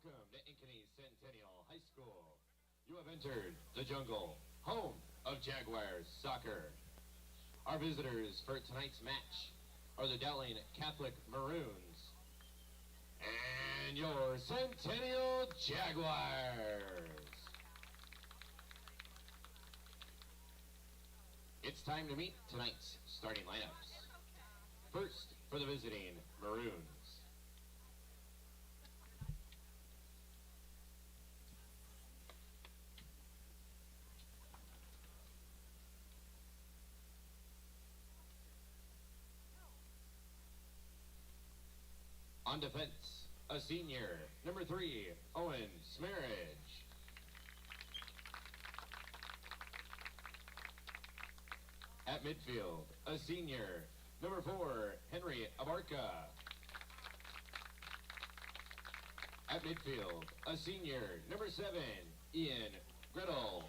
Welcome to Ankeny Centennial High School. You have entered the jungle, home of Jaguars soccer. Our visitors for tonight's match are the Dowling Catholic Maroons and your Centennial Jaguars. It's time to meet tonight's starting lineups. First, for the visiting Maroons. On defense, a senior, number 3, Owen Smarridge. At midfield, a senior, number 4, Henry Abarca. At midfield, a senior, number 7, Ian Griddle.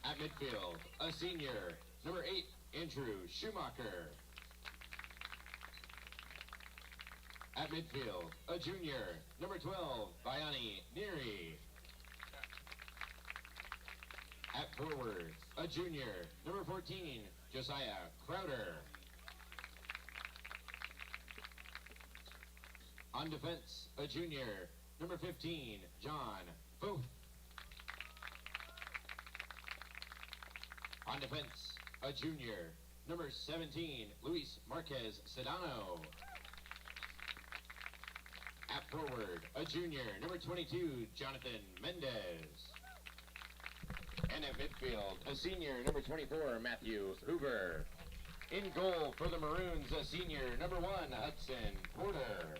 At midfield, a senior, number 8, Andrew Schumacher. At midfield, a junior, number 12, Bayani Neri. At forwards, a junior, number 14, Josiah Crowder. On defense, a junior, number 15, John Booth. On defense, a junior, number 17, Luis Marquez Sedano. At forward, a junior, number 22, Jonathan Mendez. And at midfield, a senior, number 24, Matthew Hoover. In goal for the Maroons, a senior, number 1, Hudson Porter.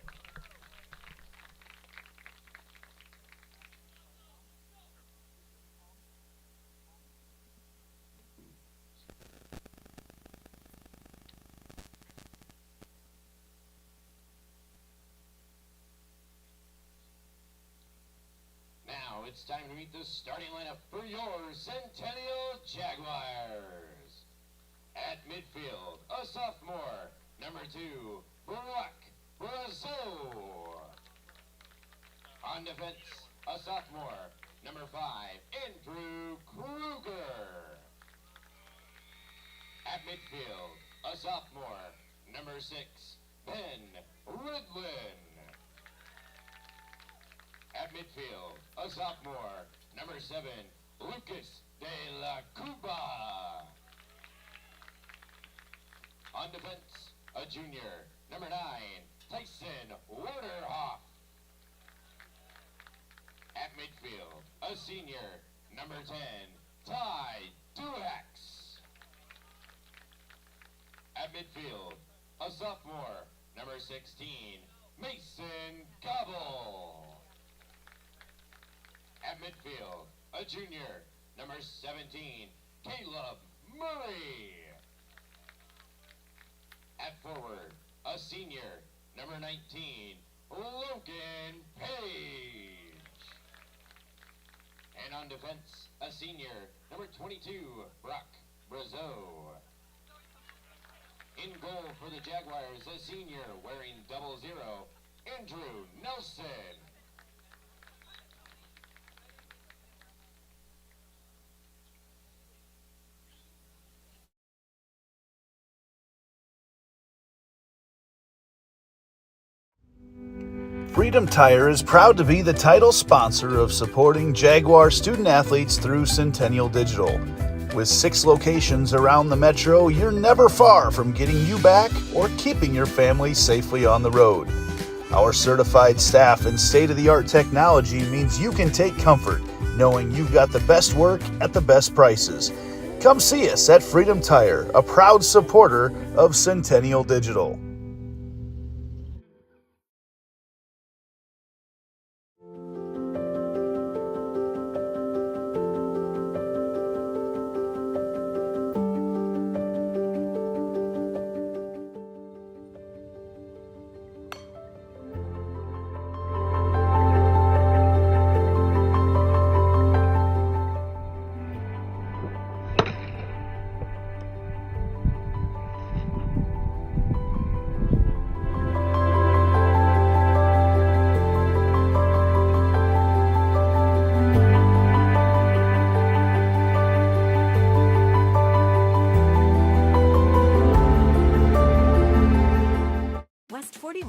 It's time to meet the starting lineup for your Centennial Jaguars. At midfield, a sophomore, number 2, Brock Brazeau. On defense, a sophomore, number 5, Andrew Kruger. At midfield, a sophomore, number 6, Ben Ridlin. At midfield, a sophomore, number 7, Lucas de la Cuba. On defense, a junior, number 9, Tyson Waterhoff. At midfield, a senior, number 10, Ty Duax. At midfield, a sophomore, number 16, Mason Gobble. At midfield, a junior, number 17, Caleb Murray. At forward, a senior, number 19, Logan Page. And on defense, a senior, number 22, Brock Brazeau. In goal for the Jaguars, a senior wearing 00, Andrew Nelson. Freedom Tire is proud to be the title sponsor of supporting Jaguar student athletes through Centennial Digital. With 6 locations around the metro, you're never far from getting you back or keeping your family safely on the road. Our certified staff and state-of-the-art technology means you can take comfort knowing you've got the best work at the best prices. Come see us at Freedom Tire, a proud supporter of Centennial Digital.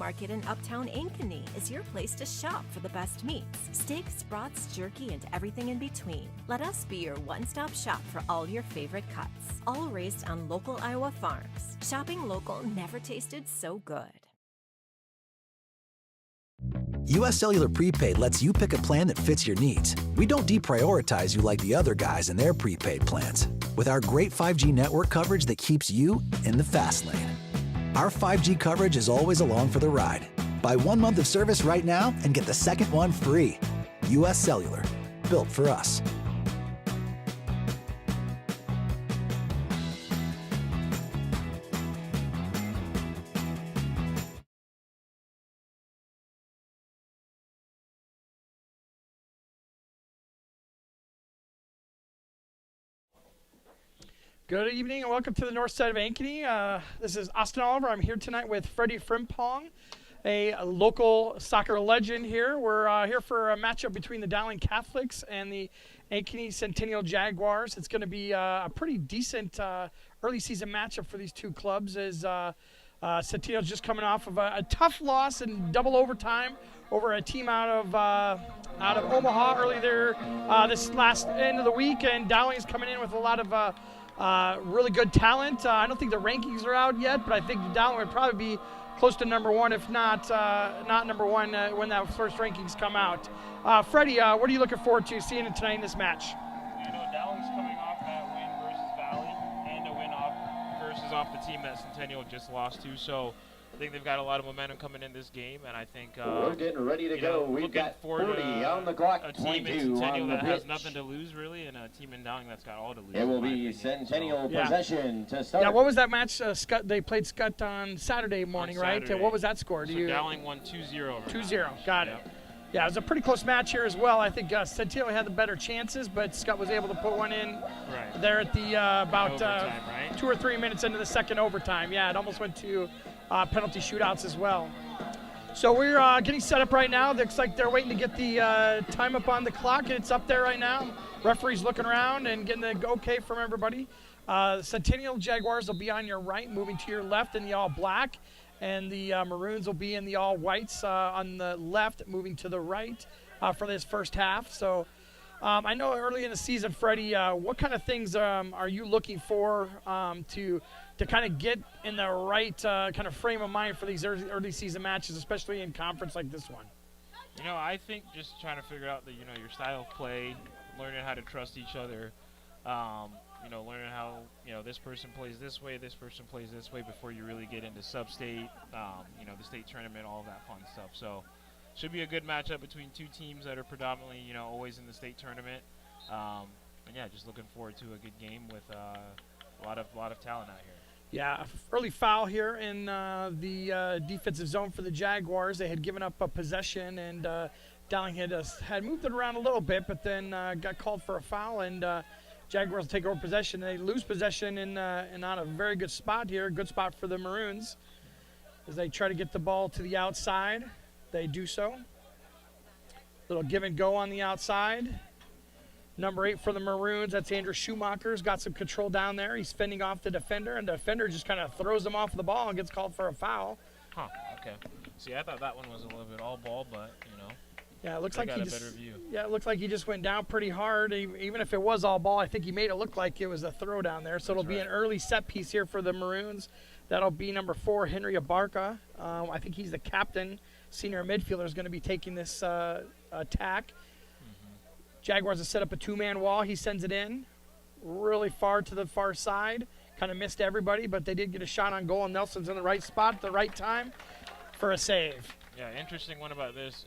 Market in Uptown Ankeny is your place to shop for the best meats, steaks, brats, jerky, and everything in between. Let us be your one-stop shop for all your favorite cuts, all raised on local Iowa farms. Shopping local never tasted so good. U.S. Cellular Prepaid lets you pick a plan that fits your needs. We don't deprioritize you like the other guys in their prepaid plans. With our great 5G network coverage that keeps you in the fast lane. Our 5G coverage is always along for the ride. Buy 1 month of service right now and get the second one free. U.S. Cellular, built for us. Good evening and welcome to the north side of Ankeny. This is Austin Oliver. I'm here tonight with Freddie Frimpong, a local soccer legend here. We're here for a matchup between the Dowling Catholics and the Ankeny Centennial Jaguars. It's going to be a pretty decent early season matchup for these two clubs as Centennial's just coming off of a tough loss in double overtime over a team out of Omaha early there this last end of the week, and Dowling's coming in with a lot of really good talent. I don't think the rankings are out yet, but I think Dowling would probably be close to number one, if not number one when that first rankings come out. Freddie, what are you looking forward to seeing tonight in this match? You know, Dowling's coming off that win versus Valley and a win versus the team that Centennial just lost to. So I think they've got a lot of momentum coming in this game, and I think we're getting ready to go. We've got 40 on the clock. A team in Centennial that has nothing to lose really, and a team in Dowling that's got all to lose. It will be Centennial possession to start. Yeah, what was that match? They played Scott on Saturday morning, right? What was that score? So Dowling won 2-0. 2-0. Got it. Yeah, it was a pretty close match here as well. I think Centennial had the better chances, but Scott was able to put one in there at the about overtime, right? 2 or 3 minutes into the second overtime. Yeah, it almost went to penalty shootouts as well. So we're getting set up right now. Looks like they're waiting to get the time up on the clock, and it's up there right now. Referee's looking around and getting the okay from everybody. Centennial Jaguars will be on your right, moving to your left in the all black, and the Maroons will be in the all whites on the left, moving to the right for this first half. So I know early in the season, Freddie, what kind of things are you looking for to kind of get in the right kind of frame of mind for these early season matches, especially in conference like this one? You know, I think just trying to figure out your style of play, learning how to trust each other, learning how, this person plays this way, this person plays this way before you really get into sub-state, the state tournament, all of that fun stuff. So should be a good matchup between two teams that are predominantly, always in the state tournament. And yeah, just looking forward to a good game with a lot of talent out here. Yeah, early foul here in the defensive zone for the Jaguars. They had given up a possession, and Dowling had moved it around a little bit, but then got called for a foul, and Jaguars take over possession. They lose possession in not a very good spot here. Good spot for the Maroons as they try to get the ball to the outside. They do so. Little give and go on the outside. Number 8 for the Maroons, that's Andrew Schumacher's got some control down there. He's fending off the defender, and the defender just kind of throws him off the ball and gets called for a foul. Huh, okay. See, I thought that one was a little bit all ball, but, Yeah, it looks like he just, yeah, it looks like he just went down pretty hard. Even if it was all ball, I think he made it look like it was a throw down there. So it'll be an early set piece here for the Maroons. That'll be number 4, Henry Abarca. I think he's the captain. Senior midfielder is going to be taking this attack. Jaguars have set up a 2-man wall. He sends it in really far to the far side. Kind of missed everybody, but they did get a shot on goal, and Nelson's in the right spot at the right time for a save. Yeah, interesting one about this.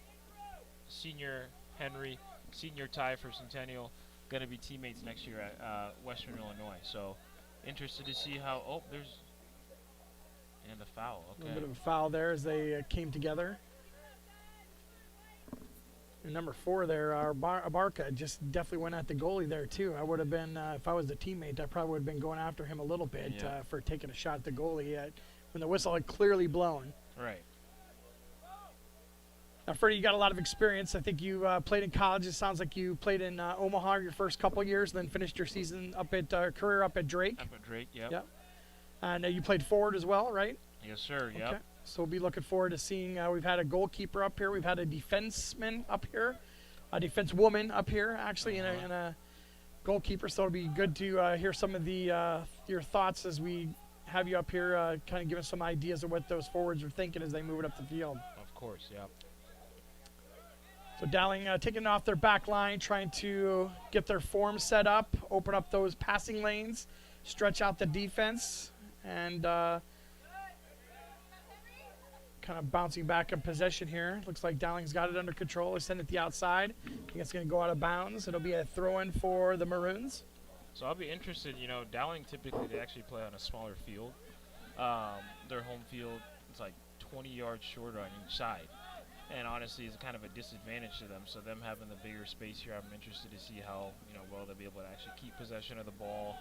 Senior Henry, senior Ty for Centennial, going to be teammates next year at Western Illinois. So interested to see how, and a foul. Okay. A little bit of a foul there as they came together. And number 4 there, Abarca, just definitely went at the goalie there too. I would have been, if I was the teammate, I probably would have been going after him a little bit for taking a shot at the goalie when the whistle had clearly blown. Right. Now, Freddie, you got a lot of experience. I think you played in college. It sounds like you played in Omaha your first couple years, then finished your season career up at Drake. Up at Drake, yep. Yep. And you played forward as well, right? Yes, sir. Okay. Yep. So we'll be looking forward to seeing. We've had a goalkeeper up here. We've had a defenseman up here, a defense woman up here, actually, and a goalkeeper. So it'll be good to hear some of the your thoughts as we have you up here, kind of give us some ideas of what those forwards are thinking as they move it up the field. Of course, yeah. So Dowling taking off their back line, trying to get their form set up, open up those passing lanes, stretch out the defense, and kind of bouncing back in possession here. Looks like Dowling's got it under control. They send it the outside. I think it's going to go out of bounds. It'll be a throw-in for the Maroons. So I'll be interested. You know, Dowling typically they actually play on a smaller field. Their home field is like 20 yards shorter on each side. And honestly, it's kind of a disadvantage to them. So them having the bigger space here, I'm interested to see how well they'll be able to actually keep possession of the ball.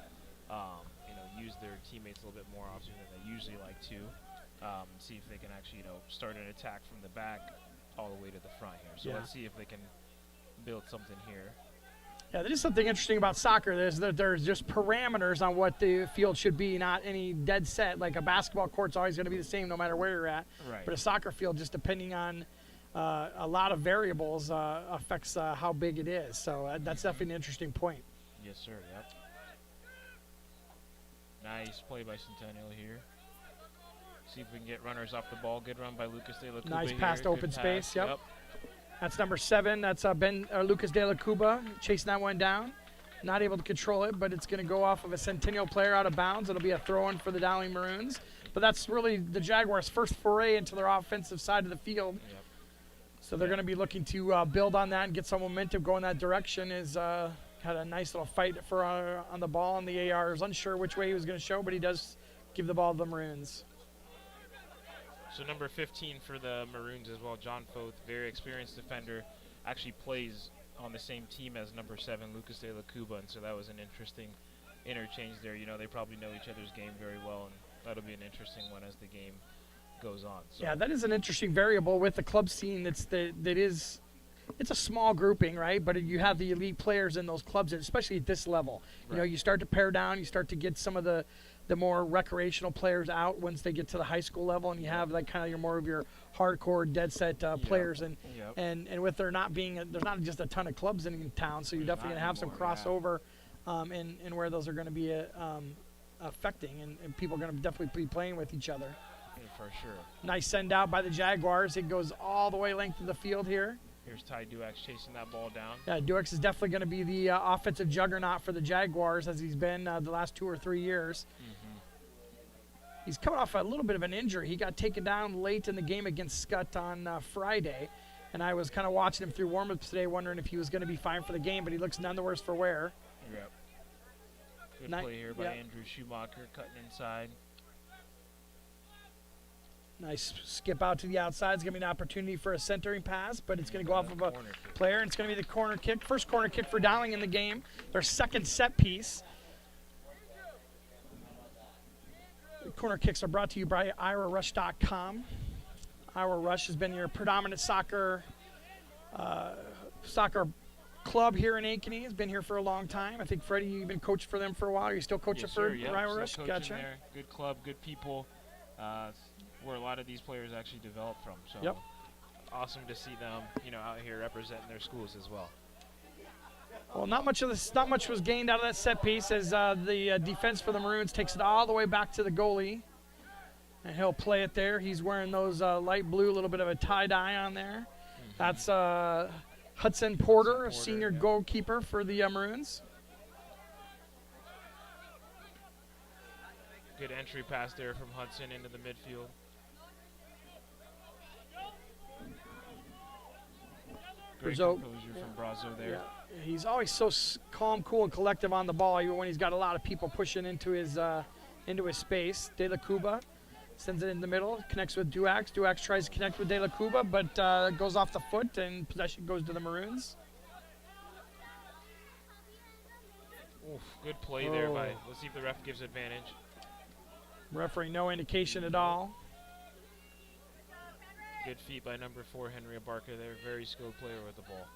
Use their teammates a little bit more often than they usually like to. See if they can actually start an attack from the back all the way to the front here. So let's see if they can build something here. Yeah, there is something interesting about soccer. There's just parameters on what the field should be, not any dead set. Like a basketball court's always going to be the same no matter where you're at. Right. But a soccer field, just depending on a lot of variables, affects how big it is. So that's definitely an interesting point. Yes, sir. Yep. Nice play by Centennial here. See if we can get runners off the ball. Good run by Lucas De La Cuba. Nice pass to open space. Yep. That's number 7. That's Lucas De La Cuba chasing that one down. Not able to control it, but it's going to go off of a Centennial player out of bounds. It'll be a throw-in for the Dowling Maroons. But that's really the Jaguars' first foray into their offensive side of the field. Yep. So they're going to be looking to build on that and get some momentum going that direction. Had a nice little fight for on the ball, and the AR is unsure which way he was going to show, but he does give the ball to the Maroons. So number 15 for the Maroons as well, John Foth, very experienced defender, actually plays on the same team as number 7, Lucas De La Cuba, and so that was an interesting interchange there. They probably know each other's game very well, and that'll be an interesting one as the game goes on. So. Yeah, that is an interesting variable with the club scene. It's a small grouping, right? But you have the elite players in those clubs, especially at this level. Right. You start to pare down, you start to get some of the more recreational players out once they get to the high school level, and you have like kind of your hardcore dead set players, and with there not being there's not just a ton of clubs in town, so you're definitely gonna have some crossover in where those are going to be affecting, and people are going to definitely be playing with each other. Yeah, for sure. Nice send out by the Jaguars. It goes all the way length of the field here. Here's Ty Duax chasing that ball down. Yeah, Duax is definitely going to be the offensive juggernaut for the Jaguars, as he's been the last 2 or 3 years. Mm-hmm. He's coming off a little bit of an injury. He got taken down late in the game against Scott on Friday, and I was kind of watching him through warm-ups today, wondering if he was going to be fine for the game, but he looks none the worse for wear. Yep. Good play here by Andrew Schumacher, cutting inside. Nice skip out to the outside. It's going to be an opportunity for a centering pass, but it's going to go off of a player, and it's going to be the corner kick. First corner kick for Dowling in the game. Their second set piece. The corner kicks are brought to you by IraRush.com. Ira Rush has been your predominant soccer club here in Ankeny. Has been here for a long time. I think, Freddie, you've been coaching for them for a while. Are you still coaching for Ira Rush? Gotcha. There. Good club, good people. Where a lot of these players actually develop from. So awesome to see them, out here representing their schools as well. Well, not much was gained out of that set piece, as the defense for the Maroons takes it all the way back to the goalie, and he'll play it there. He's wearing those light blue, a little bit of a tie-dye on there. Mm-hmm. That's Hudson Porter, a senior goalkeeper for the Maroons. Good entry pass there from Hudson into the midfield. Great composure from Brazo there. Yeah. He's always so calm, cool, and collective on the ball, even when he's got a lot of people pushing into his space. De La Cuba sends it in the middle, connects with Duax. Duax tries to connect with De La Cuba, but goes off the foot, and possession goes to the Maroons. Oof, good play there by. Let's see if the ref gives advantage. Referee, no indication at all. Good feet by number 4, Henry Abarca there. Very skilled player with the ball.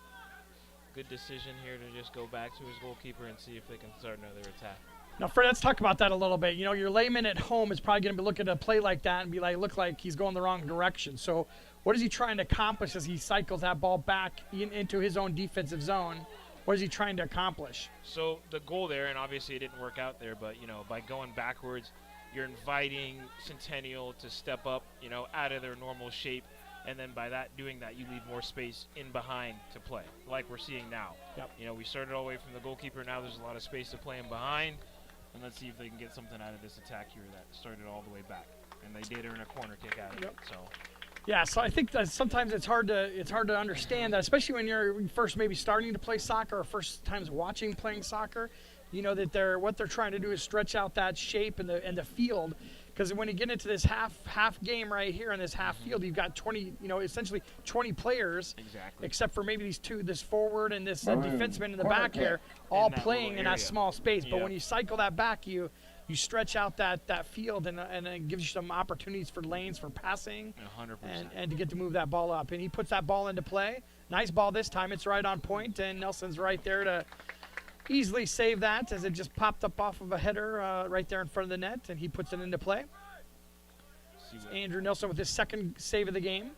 Good decision here to just go back to his goalkeeper and see if they can start another attack. Now, Fred, let's talk about that a little bit. You know, your layman at home is probably going to be looking at a play like that and be like, look like he's going the wrong direction. So what is he trying to accomplish as he cycles that ball back into his own defensive zone? What is he trying to accomplish? So the goal there, and obviously it didn't work out there, but, you know, by going backwards, you're inviting Centennial to step up, you know, out of their normal shape. And then by doing that, you leave more space in behind to play, like we're seeing now. Yep. You know, we started all the way from the goalkeeper. Now there's a lot of space to play in behind. And let's see if they can get something out of this attack here that started all the way back. And they did earn a corner kick out of it. So. Yeah, so I think that sometimes it's hard to understand that, especially when you're first maybe starting to play soccer or first times playing soccer. You know that what they're trying to do is stretch out that shape and the field. Because when you get into this half game right here in this half field, you've got 20, you know, essentially 20 players, except for maybe this forward and this defenseman in the back here, all playing in that small space. But when you cycle that back, you stretch out that field and it gives you some opportunities for lanes for passing 100%. and to get to move that ball up. And he puts that ball into play. Nice ball this time. It's right on point, and Nelson's right there to easily save that as it just popped up off of a header right there in front of the net, and he puts it into play. Andrew Nelson with his second save of the game.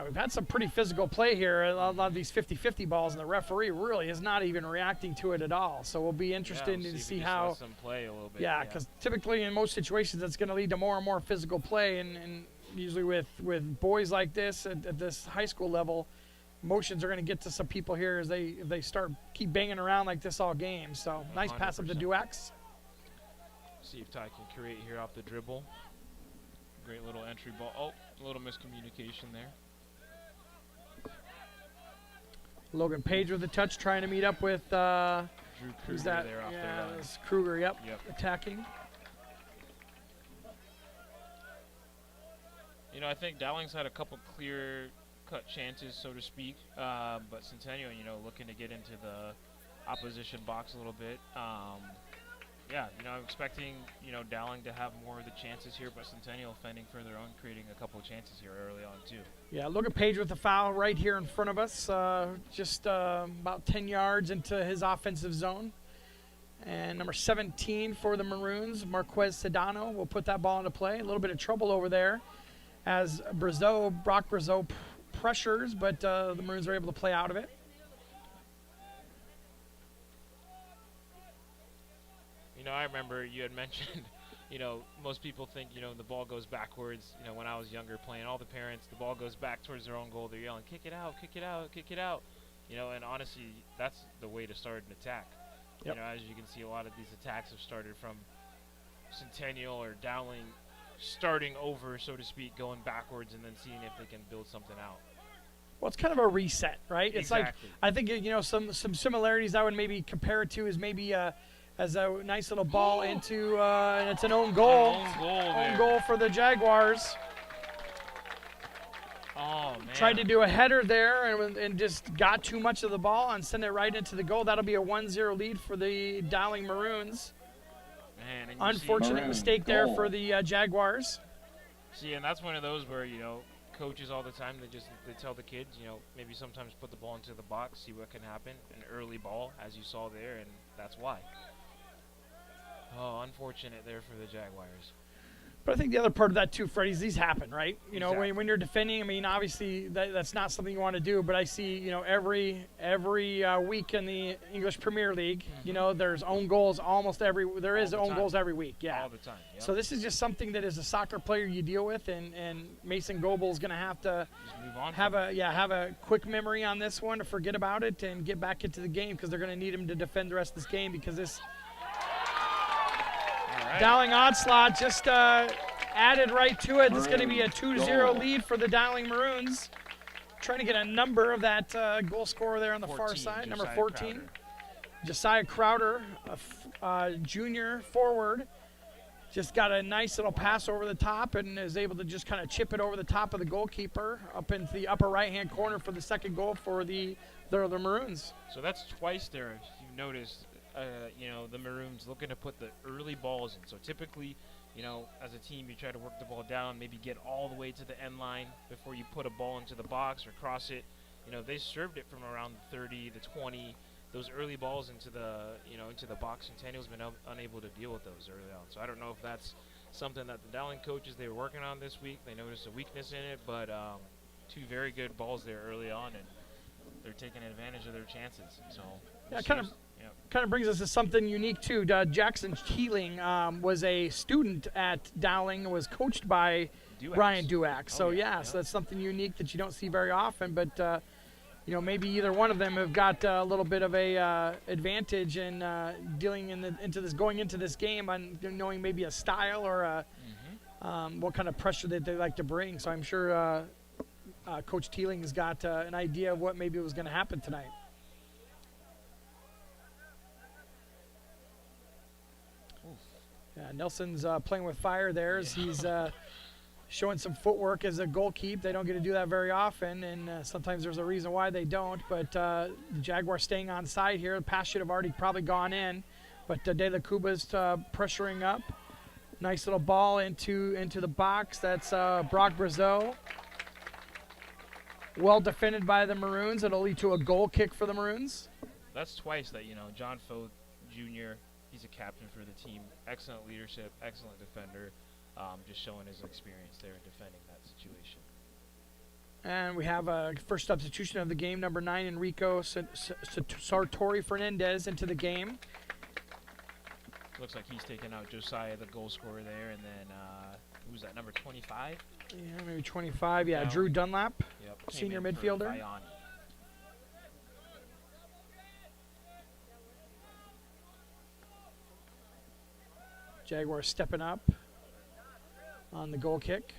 We've had some pretty physical play here. A lot of these 50-50 balls, and the referee really is not even reacting to it at all. So we'll be interested to see how. Some play a little bit. Yeah, because typically in most situations that's going to lead to more and more physical play, and usually with boys like this at this high school level, emotions are going to get to some people here as they start keep banging around like this all game. So nice 100%. pass up to Duax. See if Ty can create here off the dribble. Great little entry ball. Oh, a little miscommunication there. Logan Page with a touch, trying to meet up with Drew Kruger there off their line. That's Kruger, yep, attacking. You know, I think Dowling's had a couple clear-cut chances, so to speak, but Centennial, you know, looking to get into the opposition box a little bit. Yeah, you know, I'm expecting, you know, Dowling to have more of the chances here, but Centennial fending for their own, creating a couple of chances here early on, too. Yeah, Logan Page with the foul right here in front of us, just about 10 yards into his offensive zone. And number 17 for the Maroons, Marquez Sedano, will put that ball into play. A little bit of trouble over there as Brock Brazeau pressures, but the Maroons are able to play out of it. You know, I remember you had mentioned, you know, most people think, you know, the ball goes backwards. You know, when I was younger playing, all the parents, the ball goes back towards their own goal. They're yelling, kick it out, kick it out, kick it out. You know, and honestly, that's the way to start an attack. Yep. You know, as you can see, a lot of these attacks have started from Centennial or Dowling starting over, so to speak, going backwards and then seeing if they can build something out. Well, it's kind of a reset, right? Exactly. It's like, I think, you know, some similarities I would maybe compare it to is maybe as a nice little ball into, and it's an own goal. Own goal for the Jaguars. Oh, man. Tried to do a header there and just got too much of the ball and sent it right into the goal. That'll be a 1-0 lead for the Dowling Maroons. Man, and unfortunate mistake there for the Jaguars. See, and that's one of those where, you know, coaches all the time, they tell the kids, you know, maybe sometimes put the ball into the box, see what can happen. An early ball, as you saw there, and that's why. Oh, unfortunate there for the Jaguars. But I think the other part of that too, Freddie, is these happen, right? You know, when you're defending, I mean, obviously that's not something you want to do. But I see, you know, every week in the English Premier League, you know, there's own goals there is own goals every week. Yeah. All the time. Yep. So this is just something that as a soccer player you deal with, and Mason Goebel's going to have to have a quick memory on this one to forget about it and get back into the game because they're going to need him to defend the rest of this game because this. Dowling onslaught just added right to it. It's going to be a 2-0 lead for the Dowling Maroons. Trying to get a number of that goal scorer there on the far side, number 14. Crowder. Josiah Crowder, junior forward, just got a nice little pass over the top and is able to just kind of chip it over the top of the goalkeeper up into the upper right-hand corner for the second goal for the Maroons. So that's twice there, if you noticed. You know, the Maroons looking to put the early balls in. So typically, you know, as a team, you try to work the ball down, maybe get all the way to the end line before you put a ball into the box or cross it. You know, they served it from around the 30, the 20, those early balls into the box. Centennial's been unable to deal with those early on. So I don't know if that's something that the Dowling coaches, they were working on this week. They noticed a weakness in it, but two very good balls there early on, and they're taking advantage of their chances. So yeah, kind of brings us to something unique too. Jackson Keeling was a student at Dowling, was coached by Brian Duax. So so that's something unique that you don't see very often. But maybe either one of them have got a little bit of a advantage in going into this game on knowing maybe a style or what kind of pressure that they like to bring. So I'm sure Coach Teeling has got an idea of what maybe was going to happen tonight. Nelson's playing with fire there as he's showing some footwork as a goalkeeper. They don't get to do that very often, and sometimes there's a reason why they don't. But the Jaguars staying on side here. The pass should have already probably gone in, but De La Cuba's pressuring up. Nice little ball into the box. That's Brock Brazeau. Well defended by the Maroons. It'll lead to a goal kick for the Maroons. That's twice that, John Foth Jr., he's a captain for the team. Excellent leadership, excellent defender. Just showing his experience there in defending that situation. And we have a first substitution of the game, number 9, Enrico Sartori Fernandez into the game. Looks like he's taking out Josiah, the goal scorer there, and then who's that, number 25? Yeah, maybe 25. Yeah, Drew Dunlap, senior midfielder. Jaguars stepping up on the goal kick,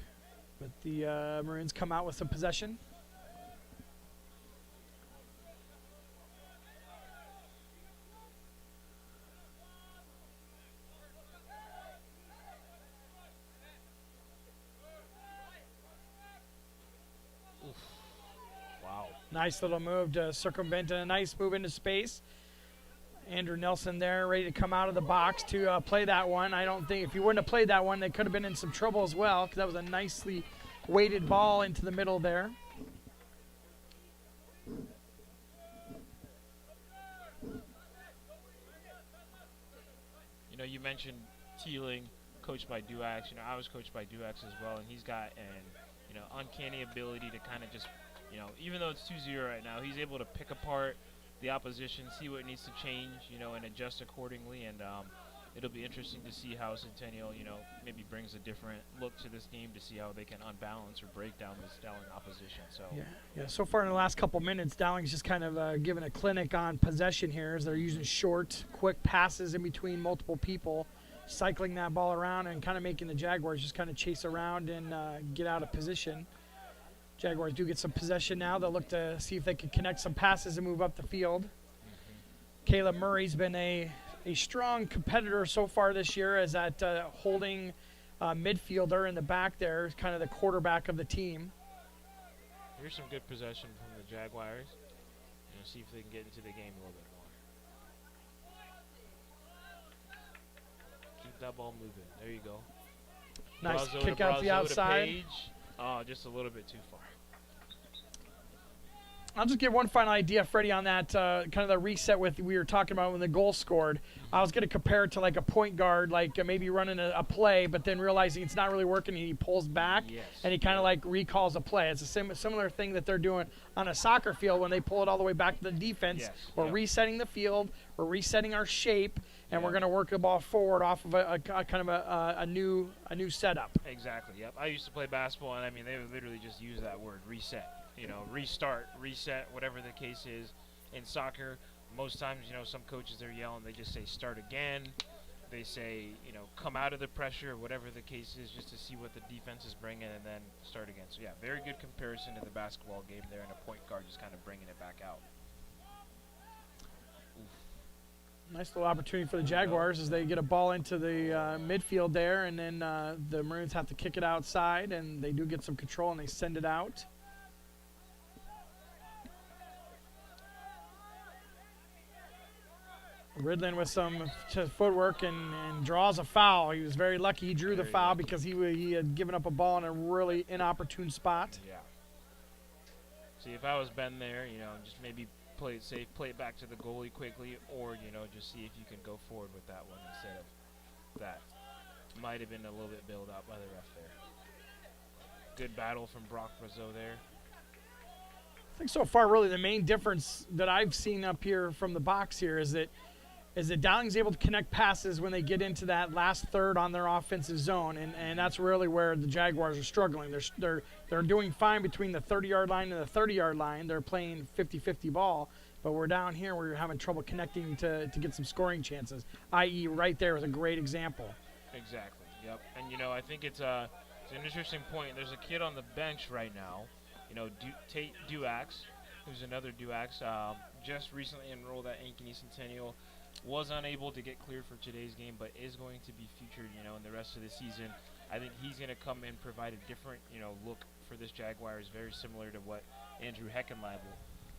but the Maroons come out with some possession. Wow. Nice little move to circumvent, a nice move into space. Andrew Nelson there, ready to come out of the box to play that one. I don't think if he wouldn't have played that one, they could have been in some trouble as well, because that was a nicely weighted ball into the middle there. You mentioned Teeling, coached by Duax. I was coached by Duax as well, and he's got an uncanny ability to kind of just, even though it's 2-0 right now, he's able to pick apart the opposition, see what needs to change, and adjust accordingly. And it'll be interesting to see how Centennial, maybe brings a different look to this game to see how they can unbalance or break down this Dowling opposition. So yeah. So far in the last couple minutes, Dowling's just kind of giving a clinic on possession here as they're using short, quick passes in between multiple people, cycling that ball around and kind of making the Jaguars just kind of chase around and get out of position. Jaguars do get some possession now. They'll look to see if they can connect some passes and move up the field. Caleb Murray's been a strong competitor so far this year as that holding midfielder in the back there, kind of the quarterback of the team. Here's some good possession from the Jaguars. See if they can get into the game a little bit more. Keep that ball moving. There you go. Nice Brazeau kick out the outside. Oh, just a little bit too far. I'll just give one final idea, Freddie, on that kind of the reset we were talking about when the goal scored. I was going to compare it to like a point guard, like maybe running a play, but then realizing it's not really working, and he pulls back, and he kind of like recalls a play. It's a similar thing that they're doing on a soccer field when they pull it all the way back to the defense. We're resetting the field, we're resetting our shape, and we're going to work the ball forward off of a kind of a new setup. Exactly. Yep. I used to play basketball, and they would literally just use that word, reset. Restart, reset, whatever the case is. In soccer, most times, some coaches, they're yelling, they just say start again. They say, come out of the pressure, whatever the case is, just to see what the defense is bringing and then start again. So, yeah, very good comparison to the basketball game there, and a point guard just kind of bringing it back out. Nice little opportunity for the Jaguars as they get a ball into the midfield there, and then the Maroons have to kick it outside, and they do get some control, and they send it out. Ridlin with some footwork and draws a foul. He was very lucky he drew the foul because he had given up a ball in a really inopportune spot. Yeah. See, if I was Ben there, just maybe play it safe, play it back to the goalie quickly, or, you know, just see if you can go forward with that one instead of that. Might have been a little bit bailed out by the ref there. Good battle from Brock Brazeau there. I think so far, really, the main difference that I've seen up here from the box here is that Dowling's able to connect passes when they get into that last third on their offensive zone, and that's really where the Jaguars are struggling. They're doing fine between the 30-yard line and the 30-yard line. They're playing 50-50 ball, but we're down here where you're having trouble connecting to get some scoring chances, i.e. right there is a great example. Exactly, yep. And, you know, I think it's an interesting point. There's a kid on the bench right now, you know, Tate Duax, who's another Duax, just recently enrolled at Ankeny Centennial. Was unable to get cleared for today's game, but is going to be featured, you know, in the rest of the season. I think he's going to come and provide a different, you know, look for this Jaguars, very similar to what Andrew Heckenlabel,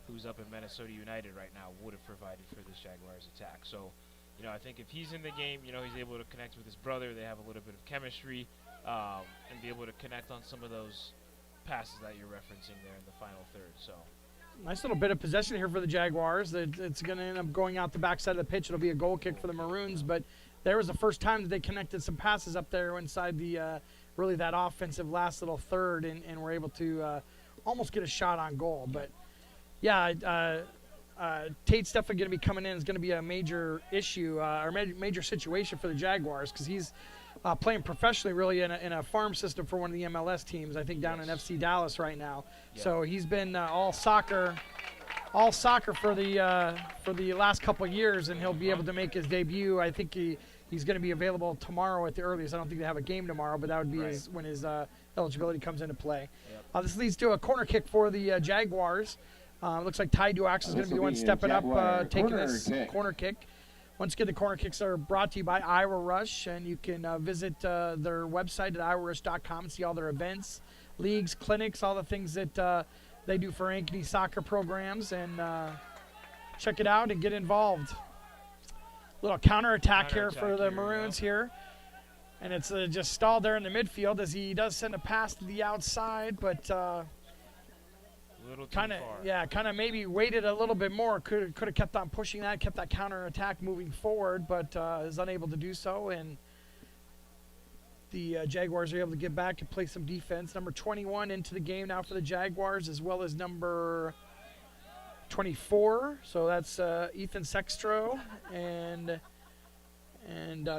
who's up in Minnesota United right now, would have provided for this Jaguars attack. So, you know, I think if he's in the game, you know, he's able to connect with his brother. They have a little bit of chemistry, and be able to connect on some of those passes that you're referencing there in the final third. So. Nice little bit of possession here for the Jaguars. It's going to end up going out the backside of the pitch. It'll be a goal kick for the Maroons, but there was the first time that they connected some passes up there inside the really that offensive last little third, and were able to almost get a shot on goal. But yeah, Tate's definitely going to be coming in. It's going to be a major issue or major situation for the Jaguars because he's playing professionally really in a farm system for one of the MLS teams, I think down in FC Dallas right now. Yep. So he's been all soccer for the last couple of years, and he'll be able to make his debut. I think he's going to be available tomorrow at the earliest. I don't think they have a game tomorrow, but that would be when his eligibility comes into play. Yep. This leads to a corner kick for the Jaguars. Looks like Ty Duax is going to be the one stepping up, taking this corner kick. Once again, the corner kicks are brought to you by Iowa Rush, and you can visit their website at iowarush.com and see all their events, leagues, clinics, all the things that they do for Ankeny soccer programs, and check it out and get involved. Little counterattack here for the Maroons here, and it's just stalled there in the midfield as he does send a pass to the outside, but kind of maybe waited a little bit more. Could have kept on pushing that, kept that counter attack moving forward, but is unable to do so. And the Jaguars are able to get back and play some defense. Number 21 into the game now for the Jaguars, as well as number 24. So that's Ethan Sextro and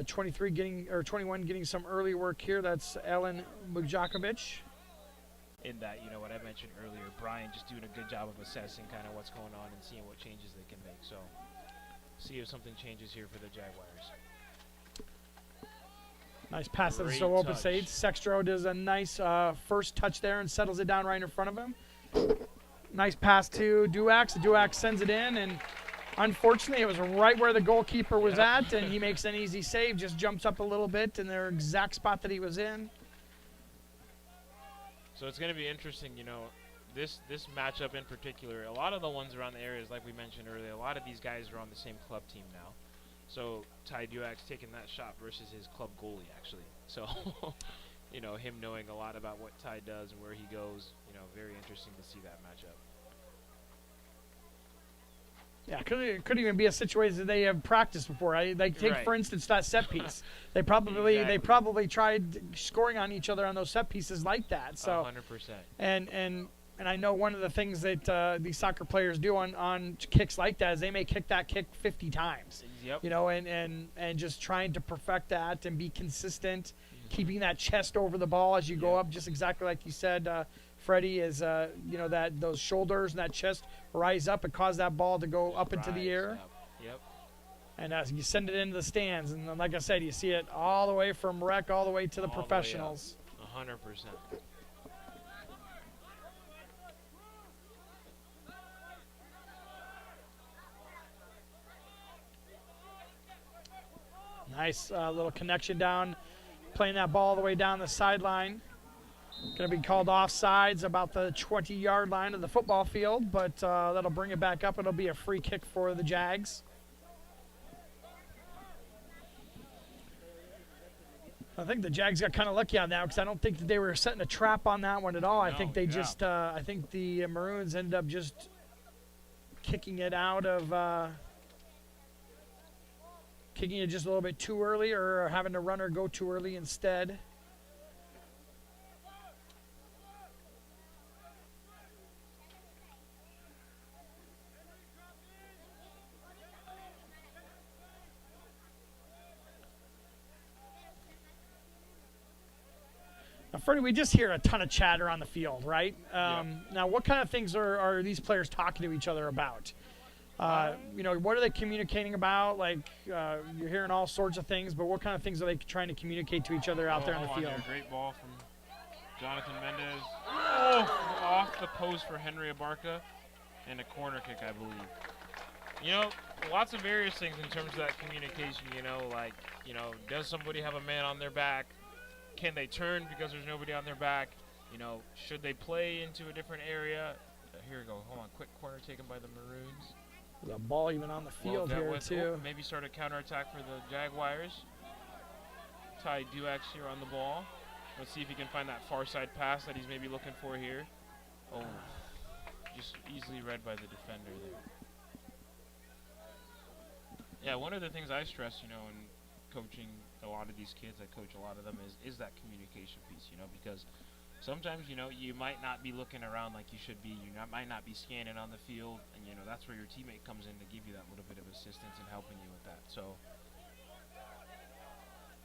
21 getting some early work here. That's Alan Mujakovic. In that, you know, what I mentioned earlier, Brian just doing a good job of assessing kind of what's going on and seeing what changes they can make. So, see if something changes here for the Jaguars. Nice pass to the so open stage. Sextro does a nice first touch there and settles it down right in front of him. Nice pass to Duax. Duax sends it in, and unfortunately, it was right where the goalkeeper was at, and he makes an easy save, just jumps up a little bit in their exact spot that he was in. So it's going to be interesting, you know, this matchup in particular. A lot of the ones around the areas, like we mentioned earlier, a lot of these guys are on the same club team now. So Ty Duax taking that shot versus his club goalie, actually. So, you know, him knowing a lot about what Ty does and where he goes, you know, very interesting to see that matchup. Yeah, could even be a situation that they have practiced before. For instance, that set piece. They probably tried scoring on each other on those set pieces like that. So 100%. And I know one of the things that these soccer players do on kicks like that is they may kick that kick 50 times. Yep. You know, and just trying to perfect that and be consistent, keeping that chest over the ball as you go up, just exactly like you said. Freddie is, you know, that those shoulders and that chest rise up and cause that ball to go up into the air. Yep. And you send it into the stands. And then, like I said, you see it all the way from rec all the way to the professionals. 100%. Nice little connection down, playing that ball all the way down the sideline. Going to be called offsides about the 20-yard line of the football field, but that'll bring it back up. It'll be a free kick for the Jags. I think the Jags got kind of lucky on that because I don't think that they were setting a trap on that one at all. I think they I think the Maroons ended up just kicking it out of kicking it just a little bit too early, or having the runner go too early instead. Now, Freddie, we just hear a ton of chatter on the field, right? Now, what kind of things are these players talking to each other about? You know, what are they communicating about? Like, you're hearing all sorts of things, but what kind of things are they trying to communicate to each other out there on the field? Great ball from Jonathan Mendez. Oh, off the post for Henry Abarca, and a corner kick, I believe. You know, lots of various things in terms of that communication, you know, like, you know, does somebody have a man on their back? Can they turn because there's nobody on their back? You know, should they play into a different area? Here we go. Hold on. Quick corner taken by the Maroons. The ball even on the field here, too. Oh, maybe start a counterattack for the Jaguars. Ty Duax here on the ball. Let's see if he can find that far side pass that he's maybe looking for here. Oh, just easily read by the defender there. Yeah, one of the things I stress, you know, in coaching a lot of these kids, I coach a lot of them, is that communication piece, you know, because sometimes, you know, you might not be looking around like you should be. You might not be scanning on the field, and, you know, that's where your teammate comes in to give you that little bit of assistance and helping you with that. So,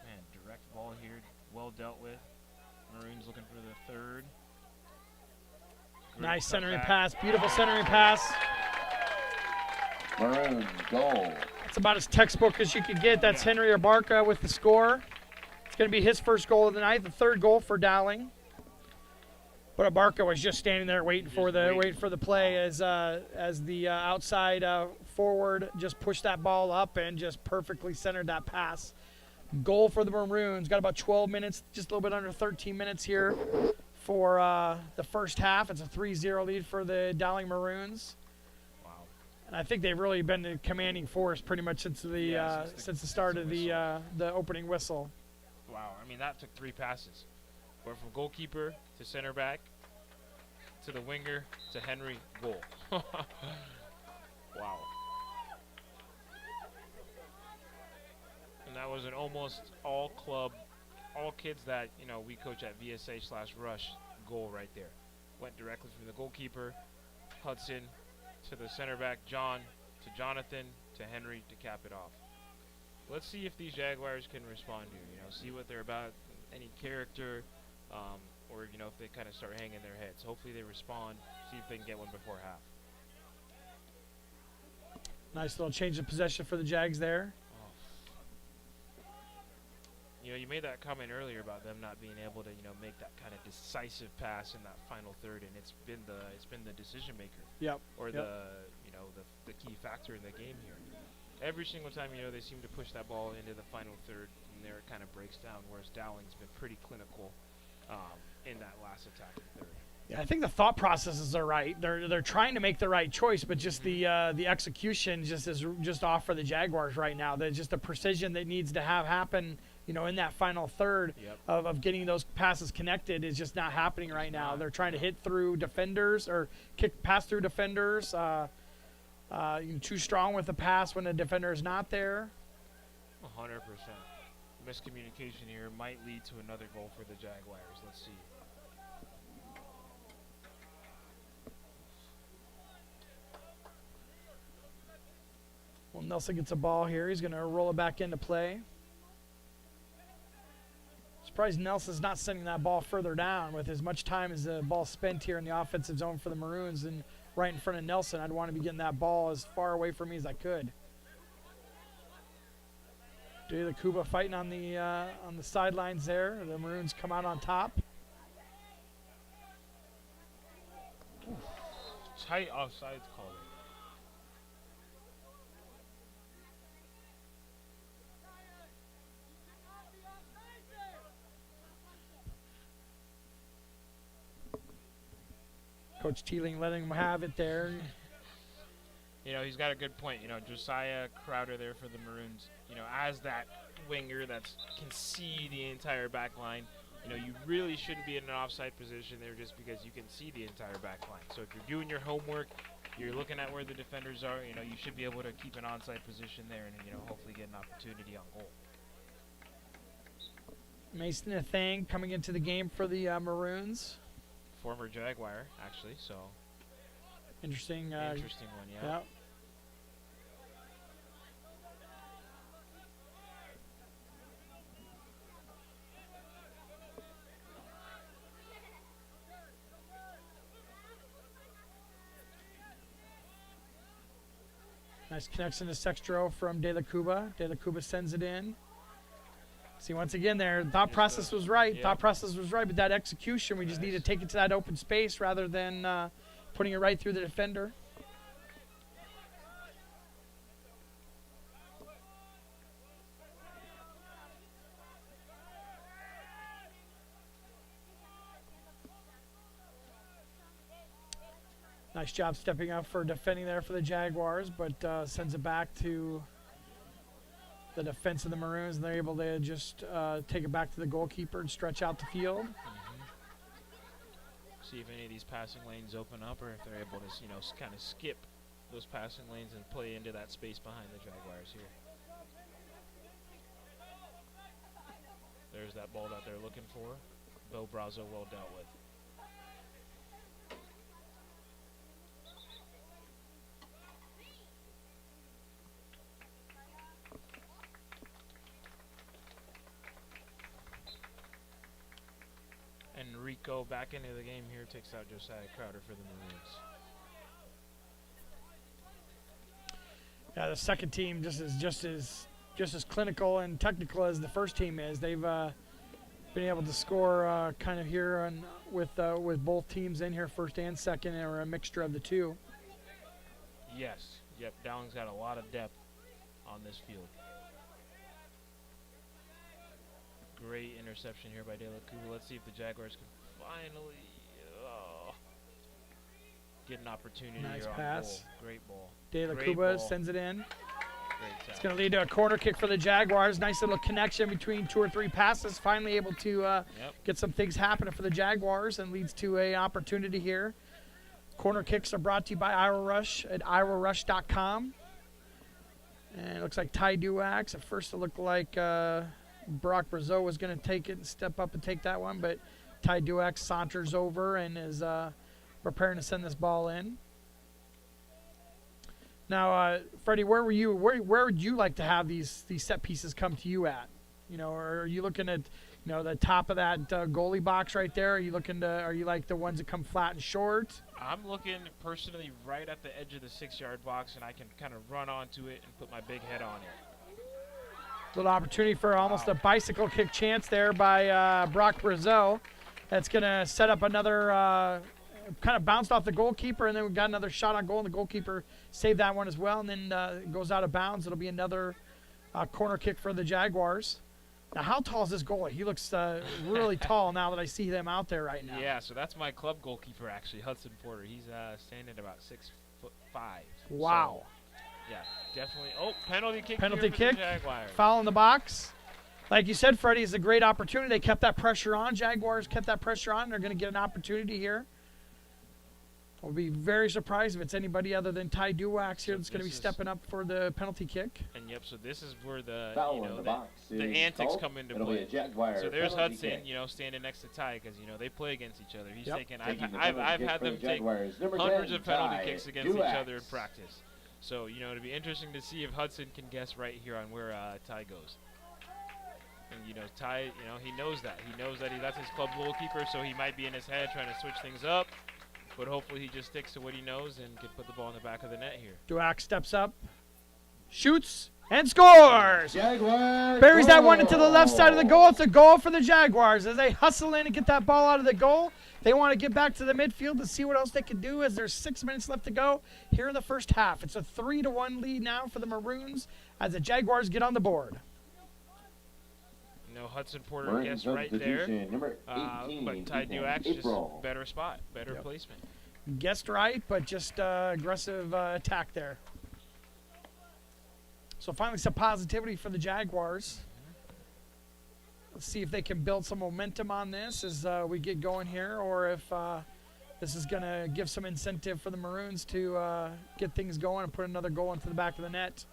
man, direct ball here, well dealt with. Maroons looking for the third. Nice centering pass, beautiful centering pass. Maroons goal. It's about as textbook as you could get. That's Henry Abarca with the score. It's going to be his first goal of the night, the third goal for Dowling. But Abarca was just standing there waiting for the play as the outside forward just pushed that ball up and just perfectly centered that pass. Goal for the Maroons. Got about 12 minutes, just a little bit under 13 minutes here for the first half. It's a 3-0 lead for the Dowling Maroons. And I think they've really been the commanding force pretty much since the start of the opening whistle. Wow, I mean, that took 3 passes. Went from goalkeeper to center back to the winger to Henry, goal. Wow. And that was an almost all kids that, you know, we coach at VSA/Rush goal right there. Went directly from the goalkeeper, Hudson, to the center back, John, to Jonathan, to Henry to cap it off. Let's see if these Jaguars can respond here, you know, see what they're about, any character, or, you know, if they kind of start hanging their heads. Hopefully they respond, see if they can get one before half. Nice little change of possession for the Jags there. You know, you made that comment earlier about them not being able to, you know, make that kind of decisive pass in that final third, and it's been the decision maker. Yep. Or the key factor in the game here. Every single time, you know, they seem to push that ball into the final third, and there it kind of breaks down. Whereas Dowling's been pretty clinical in that last attacking third. Yeah, I think the thought processes are right. They're trying to make the right choice, but just the execution is off for the Jaguars right now. There's just the precision that needs to happen, you know, in that final third of getting those passes connected is just not happening right now. They're trying to hit through defenders or pass through defenders. Too strong with the pass when the defender is not there. 100%. Miscommunication here might lead to another goal for the Jaguars. Let's see. Well, Nelson gets a ball here. He's going to roll it back into play. Surprised Nelson's not sending that ball further down with as much time as the ball spent here in the offensive zone for the Maroons and right in front of Nelson. I'd want to be getting that ball as far away from me as I could. The Kuba fighting on the sidelines there. The Maroons come out on top. Tight offsides call. Coach Teeling letting him have it there. You know, he's got a good point. You know, Josiah Crowder there for the Maroons. You know, as that winger that can see the entire back line, you know, you really shouldn't be in an offside position there just because you can see the entire back line. So if you're doing your homework, you're looking at where the defenders are. You know, you should be able to keep an onside position there and, you know, hopefully get an opportunity on goal. Mason Athang coming into the game for the Maroons. Former Jaguar, actually, so. Interesting. Interesting one, yeah. Yep. Nice connection to Sextro from De La Cuba. De La Cuba sends it in. See, once again there, thought process was right. Yeah. Thought process was right, but that execution, we just need to take it to that open space rather than putting it right through the defender. Nice job stepping up for defending there for the Jaguars, but sends it back to the defense of the Maroons, and they're able to just take it back to the goalkeeper and stretch out the field. See if any of these passing lanes open up, or if they're able to, you know, kind of skip those passing lanes and play into that space behind the Jaguars here. There's that ball that they're looking for. Bo Brazo well dealt with. And Rico back into the game here, takes out Josiah Crowder for the Maroons. Yeah, the second team just as clinical and technical as the first team is. They've been able to score kind of here with both teams in here, first and second, or a mixture of the two. Yes. Yep. Dowling's got a lot of depth on this field. Great interception here by De La Cuba. Let's see if the Jaguars can finally get an opportunity Nice here pass. on goal. Great ball. De La Great Cuba ball. sends it in. Great It's tackle. going to lead to a corner kick for the Jaguars. Nice little connection between 2 or 3 passes. Finally able to get some things happening for the Jaguars, and leads to an opportunity here. Corner kicks are brought to you by Ira Rush at irarush.com. And it looks like Ty Duax. At first it looked like Brock Brazeau was going to take it and step up and take that one, but Ty Duax saunters over and is preparing to send this ball in. Now, Freddie, where would you like to have these set pieces come to you at? You know, or are you looking at, you know, the top of that goalie box right there? Are you like the ones that come flat and short? I'm looking personally right at the edge of the 6-yard box, and I can kind of run onto it and put my big head on it. Little opportunity for almost a bicycle kick chance there by Brock Brazeau. That's going to set up another kind of bounced off the goalkeeper, and then we got another shot on goal, and the goalkeeper saved that one as well, and then it goes out of bounds. It'll be another corner kick for the Jaguars. Now, how tall is this goalie? He looks really tall now that I see them out there right now. Yeah, so that's my club goalkeeper, actually, Hudson Porter. He's standing at about 6'5". Wow. So, yeah, definitely. Oh, penalty kick. Penalty here for kick. the Jaguars. Foul in the box. Like you said, Freddie, it's a great opportunity. They kept that pressure on. Jaguars kept that pressure on. They're going to get an opportunity here. I'll be very surprised if it's anybody other than Ty Duax here that's going to be stepping up for the penalty kick. And yep, so this is where the Foul in the box the is antics called. come into It'll be play. a Jaguar So there's penalty Hudson, kick. you know, standing next to Ty because you know they play against each other. He's Yep. taking. Taking the I've penalty kick had for them the take Jaguars. Number hundreds 10, of penalty Ty kicks against each Duax. other in practice. So you know it'd be interesting to see if Hudson can guess right here on where Ty goes. And you know Ty, you know he knows that that's his club goalkeeper, so he might be in his head trying to switch things up. But hopefully he just sticks to what he knows and can put the ball in the back of the net here. Duax steps up, shoots, and scores! Jaguars Buries that one into the left goal. side of the goal. It's a goal for the Jaguars. As they hustle in and get that ball out of the goal, they want to get back to the midfield to see what else they can do as there's 6 minutes left to go here in the first half. It's a 3-1 lead now for the Maroons as the Jaguars get on the board. You know, Hudson Porter We're in guessed right there. substitution, number 18, But Ty Ethan Duax just April. better spot, better placement. Guessed right, but just aggressive attack there. So finally some positivity for the Jaguars. Let's see if they can build some momentum on this as we get going here, or if This is going to give some incentive for the Maroons to get things going and put another goal into the back of the net.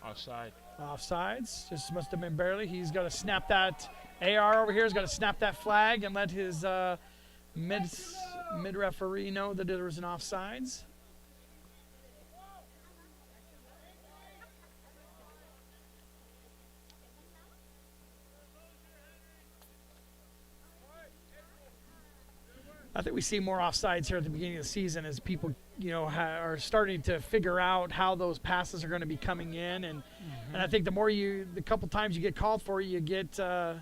Offside. Offsides. Just must have been barely. He's got to snap that. AR over here has got to snap that flag and let his mid referee know that there was an offsides. I think we see more offsides here at the beginning of the season as people, are starting to figure out how those passes are going to be coming in, and I think the couple times you get called for, you get a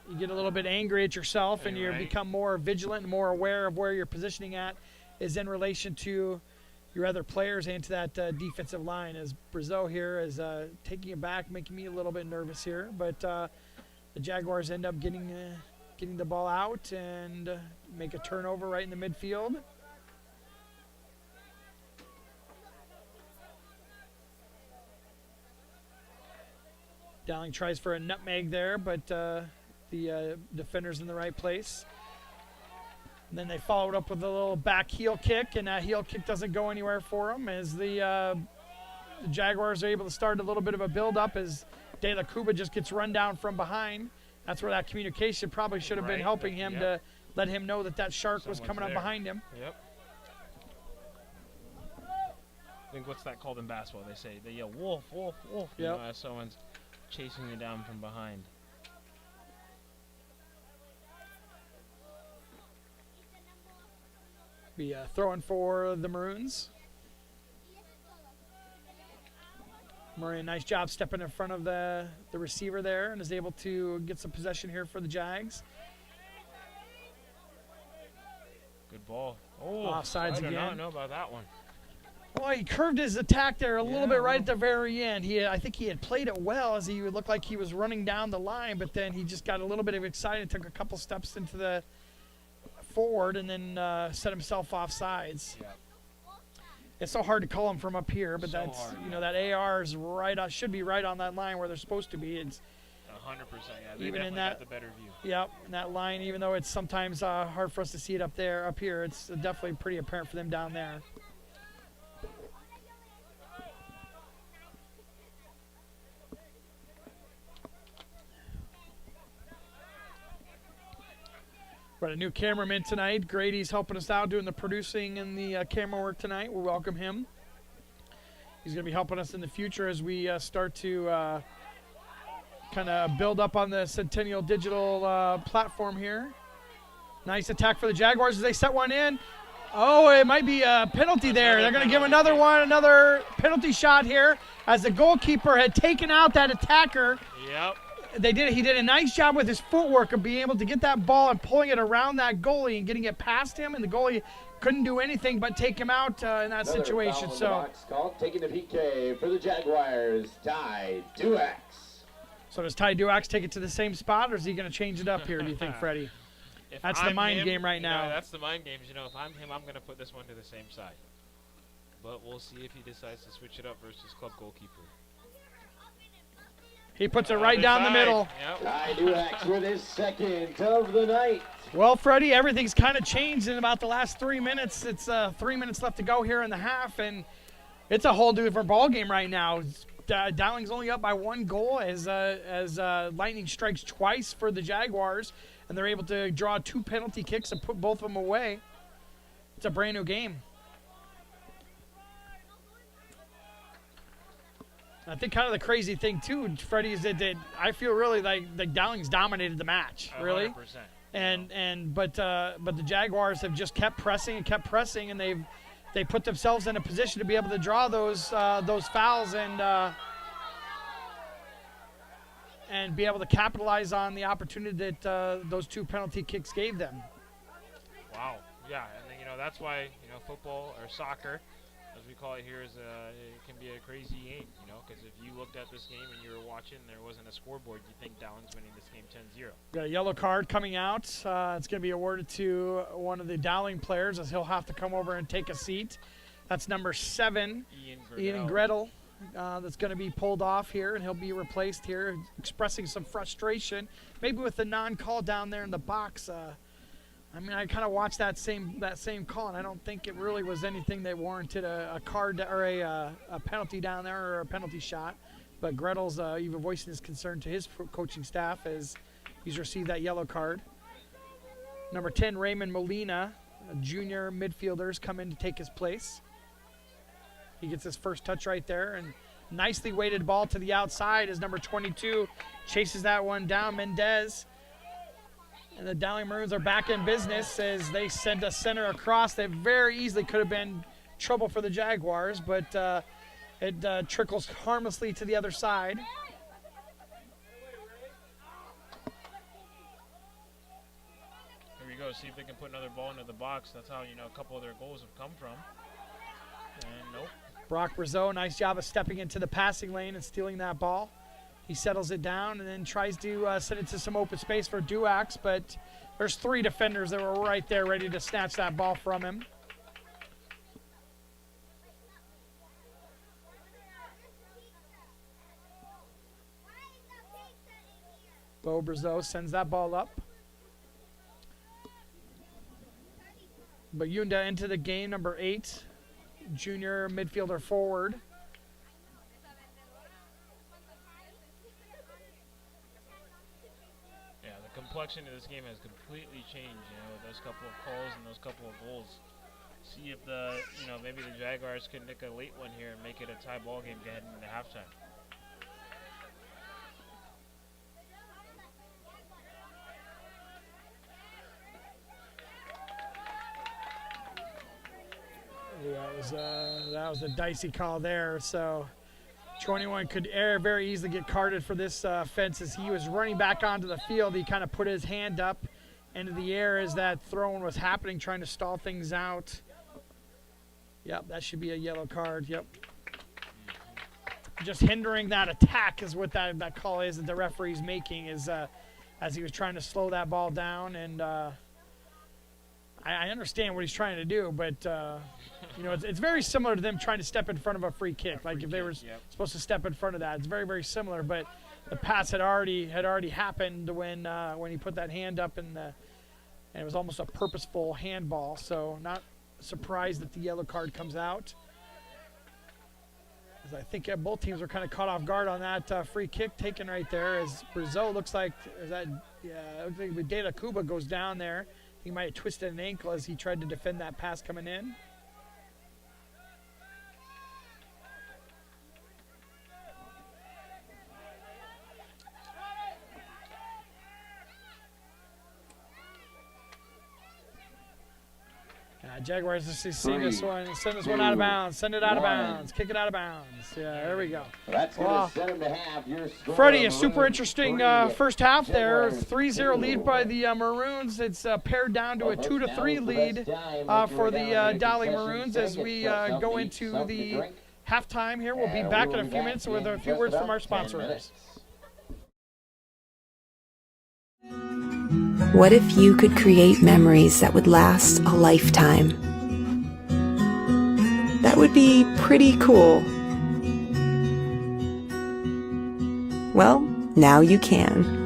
little bit angry at yourself, and you become more vigilant and more aware of where you're positioning at is in relation to your other players and to that defensive line. As Brazeau here is taking it back, making me a little bit nervous here, but the Jaguars end up getting the ball out and make a turnover right in the midfield. Dowling tries for a nutmeg there, but the defender's in the right place. And then they followed up with a little back heel kick, and that heel kick doesn't go anywhere for them as the Jaguars are able to start a little bit of a build-up as De La Cuba just gets run down from behind. That's where that communication probably should have been helping him to let him know that shark was coming up behind him. Yep. I think what's that called in basketball? They yell wolf, wolf, wolf. Yep. As someone's chasing you down from behind. Be throwing for the Maroons. Murray, nice job stepping in front of the receiver there and is able to get some possession here for the Jags. Good ball. Oh, offsides again. I do not know about that one. Well, he curved his attack there a little bit right at the very end. I think he had played it well as he looked like he was running down the line, but then he just got a little bit of excited, took a couple steps into the forward, and then set himself off sides. Yeah. It's so hard to call him from up here, but that's hard, that AR is should be right on that line where they're supposed to be. It's 100%. Yeah, even in that, got the better view. Yep, in that line, even though it's sometimes hard for us to see it up here, it's definitely pretty apparent for them down there. Got a new cameraman tonight. Grady's helping us out doing the producing and the camera work tonight. We welcome him. He's going to be helping us in the future as we start to kind of build up on the Centennial digital platform here. Nice attack for the Jaguars as they set one in. Oh, it might be a penalty there. They're going to give another penalty shot here as the goalkeeper had taken out that attacker. Yep. He did a nice job with his footwork of being able to get that ball and pulling it around that goalie and getting it past him, and the goalie couldn't do anything but take him out in that situation. So called, taking the PK for the Jaguars, Ty Duax. So does Ty Duax take it to the same spot, or is he going to change it up here, do you think, Freddie? That's the mind game right now. That's the mind games. If I'm him, I'm going to put this one to the same side. But we'll see if he decides to switch it up versus club goalkeeper. He puts it right down the middle. Yep. Ty Duax with his second of the night. Well, Freddie, everything's kind of changed in about the last 3 minutes. It's 3 minutes left to go here in the half, and it's a whole different ball game right now. Dowling's only up by 1 goal as Lightning strikes twice for the Jaguars, and they're able to draw 2 penalty kicks and put both of them away. It's a brand new game. I think kind of the crazy thing too, Freddie, is that I feel really like Dowling's dominated the match, really. 100%. But the Jaguars have just kept pressing, and they put themselves in a position to be able to draw those fouls and be able to capitalize on the opportunity that those 2 penalty kicks gave them. Wow. Yeah, and that's why football or soccer, as we call it here, it can be a crazy game, because if you looked at this game and you were watching and there wasn't a scoreboard, you'd think Dowling's winning this game 10-0. Got a yellow card coming out. It's going to be awarded to one of the Dowling players as he'll have to come over and take a seat. That's number 7, Ian Gretel. that's going to be pulled off here, and he'll be replaced here, expressing some frustration, maybe with the non-call down there in the box. I mean, I kind of watched that same call, and I don't think it really was anything that warranted a card or a penalty down there or a penalty shot. But Gretel's even voicing his concern to his coaching staff as he's received that yellow card. Number 10, Raymond Molina, a junior midfielders come in to take his place. He gets his first touch right there, and nicely weighted ball to the outside as number 22 chases that one down, Mendez. And the Dowling Maroons are back in business as they send a center across that very easily could have been trouble for the Jaguars, but it trickles harmlessly to the other side. Here we go, see if they can put another ball into the box. That's how, a couple of their goals have come from. And nope. Brock Brazeau, nice job of stepping into the passing lane and stealing that ball. He settles it down and then tries to send it to some open space for Duax, but there's 3 defenders that were right there ready to snatch that ball from him. Bo Brazeau sends that ball up. Bayunda into the game, number 8, junior midfielder forward. The complexion of this game has completely changed, with those couple of calls and those couple of goals. See if maybe the Jaguars can nick a late one here and make it a tie ball game heading into halftime. Yeah, that was a dicey call there. So 21 could very easily get carded for this offense as he was running back onto the field. He kind of put his hand up into the air as that throwing was happening, trying to stall things out. Yep, that should be a yellow card. Yep. Just hindering that attack is what that call is that the referee's making, is as he was trying to slow that ball down. And I understand what he's trying to do, but it's very similar to them trying to step in front of a free kick. Like if they were supposed to step in front of that, it's very, very similar. But the pass had already happened when he put that hand up, and it was almost a purposeful handball. So not surprised that the yellow card comes out. As I think both teams were kind of caught off guard on that free kick taken right there. As Brazeau looks like Dela Cuba goes down there. He might have twisted an ankle as he tried to defend that pass coming in. Jaguars just see this one. Send this one out of bounds. Send it out of bounds. Kick it out of bounds. Yeah, there we go. That's going to send him to half. Your score, Freddie, a super interesting first half there. 3-0 lead by the Maroons. It's pared down to a 2-3 lead for the Dowling Maroons as we go into the halftime here. We'll be back in a few minutes with a few words from our sponsors. What if you could create memories that would last a lifetime? That would be pretty cool. Well, now you can.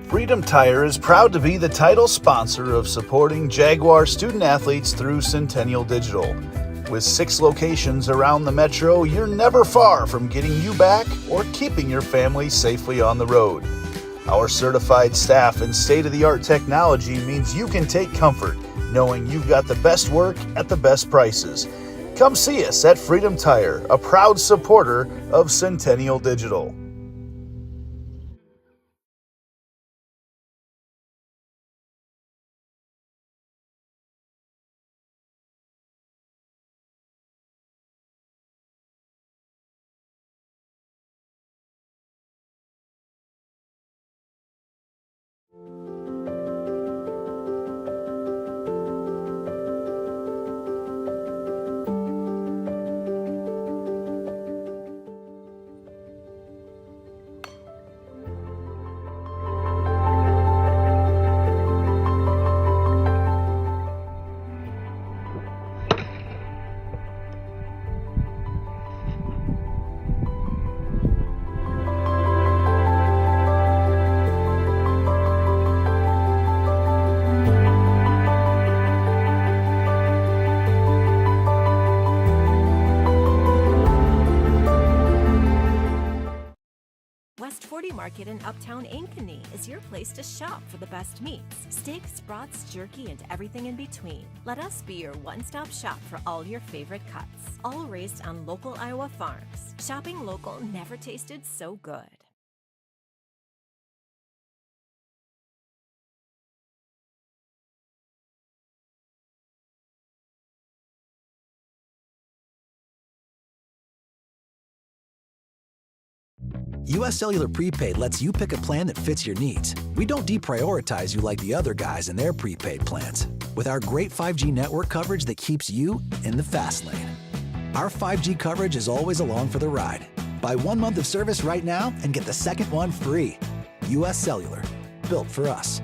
Freedom Tire is proud to be the title sponsor of supporting Jaguar student athletes through Centennial Digital. With 6 locations around the metro, you're never far from getting you back or keeping your family safely on the road. Our certified staff and state-of-the-art technology means you can take comfort knowing you've got the best work at the best prices. Come see us at Freedom Tire, a proud supporter of Centennial Digital. Market in Uptown Ankeny is your place to shop for the best meats, steaks, brats, jerky, and everything in between. Let us be your one-stop shop for all your favorite cuts, all raised on local Iowa farms. Shopping local never tasted so good. US Cellular Prepaid lets you pick a plan that fits your needs. We don't deprioritize you like the other guys in their prepaid plans. With our great 5G network coverage that keeps you in the fast lane. Our 5G coverage is always along for the ride. Buy 1 month of service right now and get the second one free. US Cellular, built for us.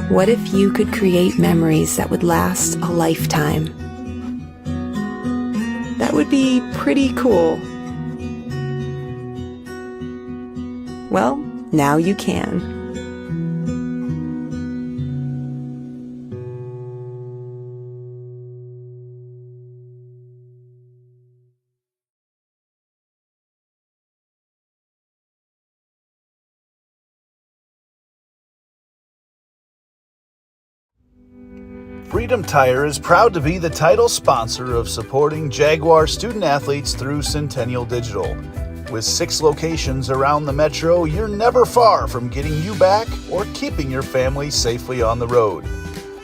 What if you could create memories that would last a lifetime? That would be pretty cool. Well, now you can. Freedom Tire is proud to be the title sponsor of supporting Jaguar student athletes through Centennial Digital. With 6 locations around the metro, you're never far from getting you back or keeping your family safely on the road.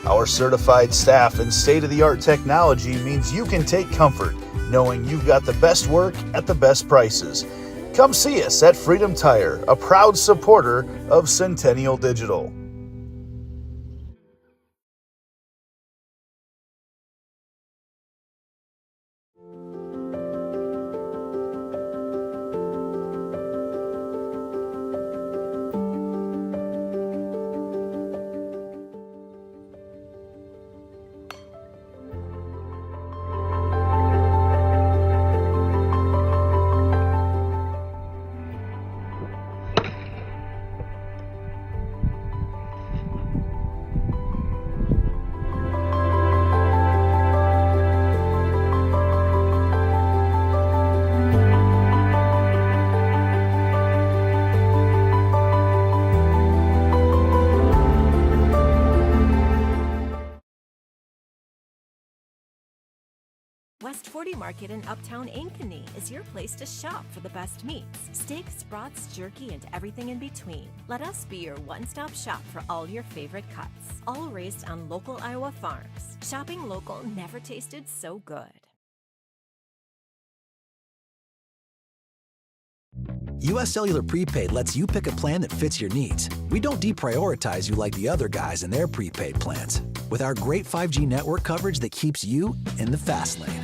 Our certified staff and state-of-the-art technology means you can take comfort knowing you've got the best work at the best prices. Come see us at Freedom Tire, a proud supporter of Centennial Digital. West 40 Market in Uptown Ankeny is your place to shop for the best meats, steaks, brats, jerky, and everything in between. Let us be your one-stop shop for all your favorite cuts, all raised on local Iowa farms. Shopping local never tasted so good. US Cellular Prepaid lets you pick a plan that fits your needs. We don't deprioritize you like the other guys in their prepaid plans. With our great 5G network coverage that keeps you in the fast lane.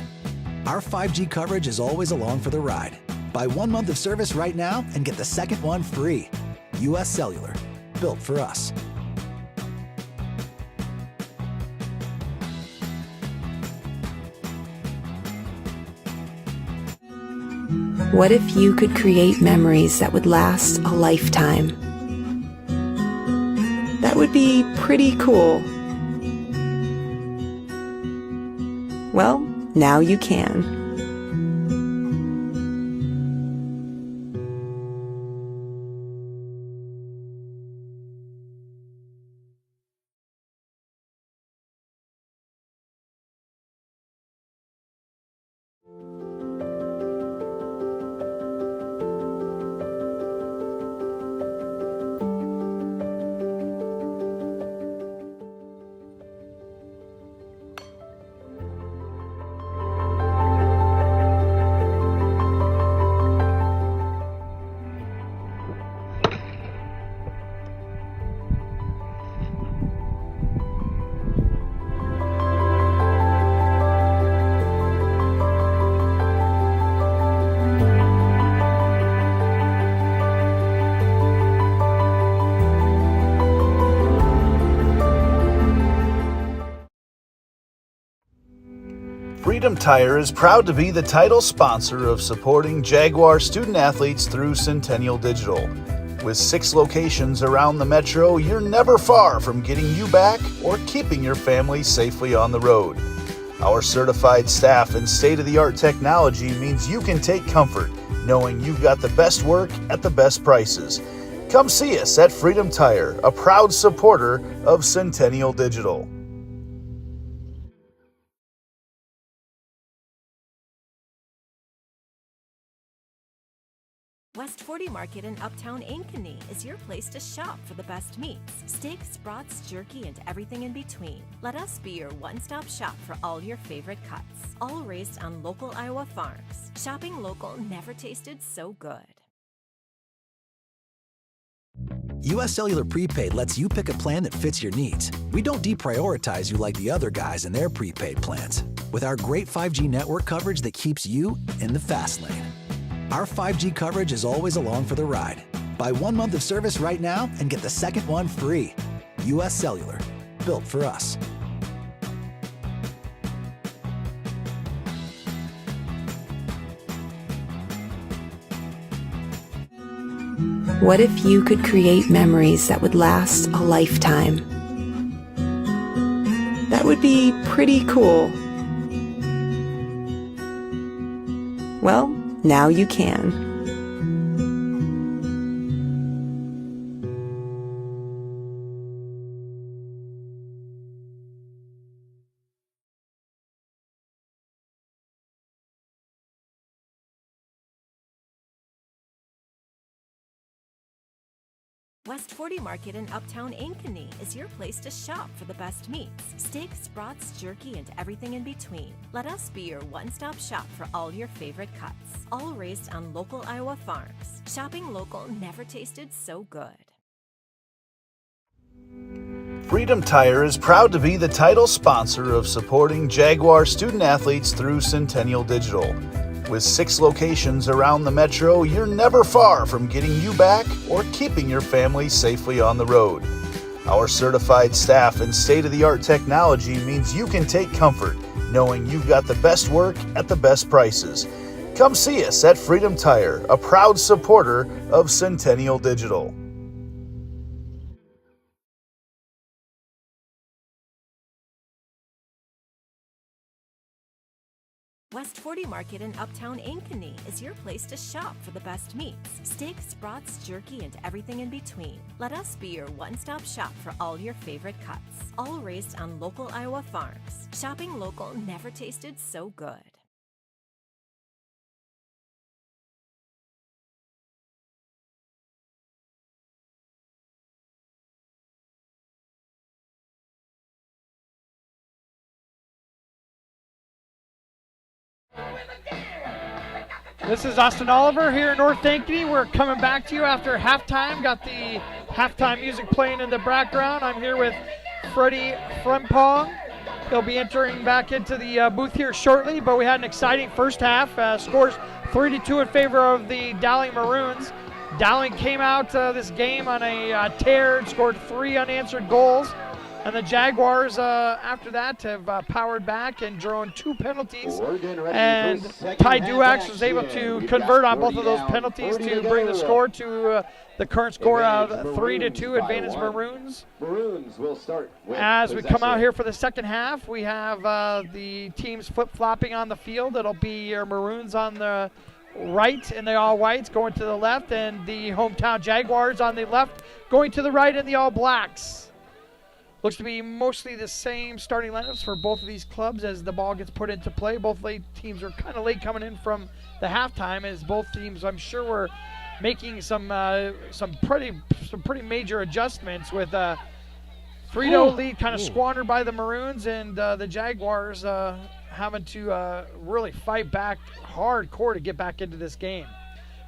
Our 5G coverage is always along for the ride. Buy 1 month of service right now and get the second one free. US Cellular, built for us. What if you could create memories that would last a lifetime? That would be pretty cool. Well, now you can. Freedom Tire is proud to be the title sponsor of supporting Jaguar student athletes through Centennial Digital. With 6 locations around the metro, you're never far from getting you back or keeping your family safely on the road. Our certified staff and state-of-the-art technology means you can take comfort knowing you've got the best work at the best prices. Come see us at Freedom Tire, a proud supporter of Centennial Digital. West 40 Market in Uptown Ankeny is your place to shop for the best meats, steaks, brats, jerky, and everything in between. Let us be your one-stop shop for all your favorite cuts, all raised on local Iowa farms. Shopping local never tasted so good. US Cellular Prepaid lets you pick a plan that fits your needs. We don't deprioritize you like the other guys in their prepaid plans. With our great 5G network coverage that keeps you in the fast lane. Our 5G coverage is always along for the ride. Buy 1 month of service right now and get the second one free. US Cellular, built for us. What if you could create memories that would last a lifetime? That would be pretty cool. Well, now you can. West 40 Market in Uptown Ankeny is your place to shop for the best meats, steaks, brats, jerky, and everything in between. Let us be your one-stop shop for all your favorite cuts, all raised on local Iowa farms. Shopping local never tasted so good. Freedom Tire is proud to be the title sponsor of supporting Jaguar student athletes through Centennial Digital. With 6 locations around the metro, you're never far from getting you back or keeping your family safely on the road. Our certified staff and state-of-the-art technology means you can take comfort knowing you've got the best work at the best prices. Come see us at Freedom Tire, a proud supporter of Centennial Digital. West 40 Market in Uptown Ankeny is your place to shop for the best meats, steaks, brats, jerky, and everything in between. Let us be your one-stop shop for all your favorite cuts, all raised on local Iowa farms. Shopping local never tasted so good. This is Austin Oliver here in North Ankeny. We're coming back to you after halftime. Got the halftime music playing in the background. I'm here with Freddie Frimpong. He'll be entering back into the booth here shortly, but we had an exciting first half. Scores 3-2 in favor of the Dowling Maroons. Dowling came out this game on a tear, scored 3 unanswered goals. And the Jaguars, after that, have powered back and drawn 2 penalties. And Ty Duax was able to convert on both of those penalties to bring the score to the current score of 3-2 advantage Maroons. Maroons will start with As we come out here for the second half, we have the teams flip-flopping on the field. It'll be your Maroons on the right in the all-whites going to the left, and the hometown Jaguars on the left going to the right in the all-blacks. Looks to be mostly the same starting lineups for both of these clubs as the ball gets put into play. Both teams are kind of late coming in from the halftime, as both teams, I'm sure, were making some pretty major adjustments with 3-0 lead kind of squandered by the Maroons, and the Jaguars having to really fight back hardcore to get back into this game.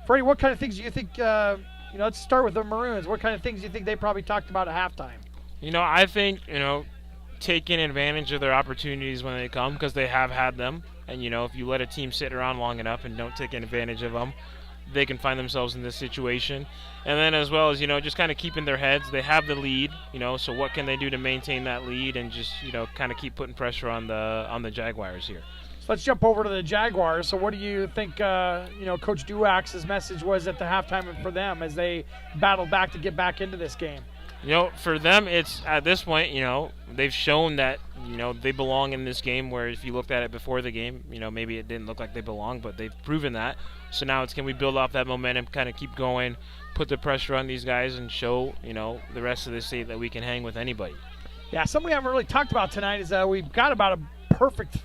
Freddie, what kind of things do you think? Let's start with the Maroons. What kind of things do you think they probably talked about at halftime? I think, taking advantage of their opportunities when they come, because they have had them. And, if you let a team sit around long enough and don't take advantage of them, they can find themselves in this situation. And then as well as, just kind of keeping their heads. They have the lead, so what can they do to maintain that lead and just, kind of keep putting pressure on the Jaguars here. So let's jump over to the Jaguars. So what do you think, Coach Duax's message was at the halftime for them as they battled back to get back into this game? For them, it's at this point, they've shown that, they belong in this game, where if you looked at it before the game, maybe it didn't look like they belonged, but they've proven that. So now it's, can we build off that momentum, kind of keep going, put the pressure on these guys, and show, the rest of the state that we can hang with anybody. Yeah, something we haven't really talked about tonight is we've got about a perfect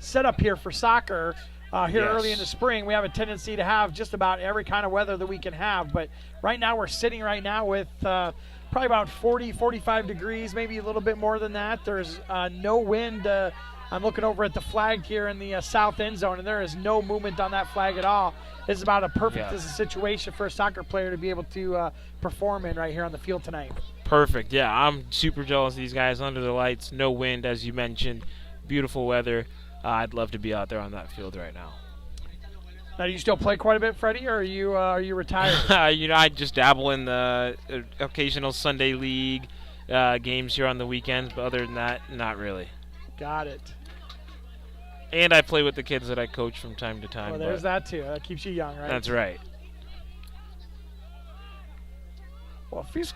setup here for soccer. Early in the spring, we have a tendency to have just about every kind of weather that we can have. But right now, we're sitting with probably about 40, 45 degrees, maybe a little bit more than that. There's no wind. I'm looking over at the flag here in the south end zone, and there is no movement on that flag at all. This is about a perfect situation for a soccer player to be able to perform in right here on the field tonight. Perfect. Yeah, I'm super jealous of these guys under the lights. No wind, as you mentioned. Beautiful weather. I'd love to be out there on that field right now. Now, do you still play quite a bit, Freddie, or are you retired? I just dabble in the occasional Sunday league games here on the weekends, but other than that, not really. Got it. And I play with the kids that I coach from time to time. Well, there's that too. That keeps you young, right? That's right. Well, first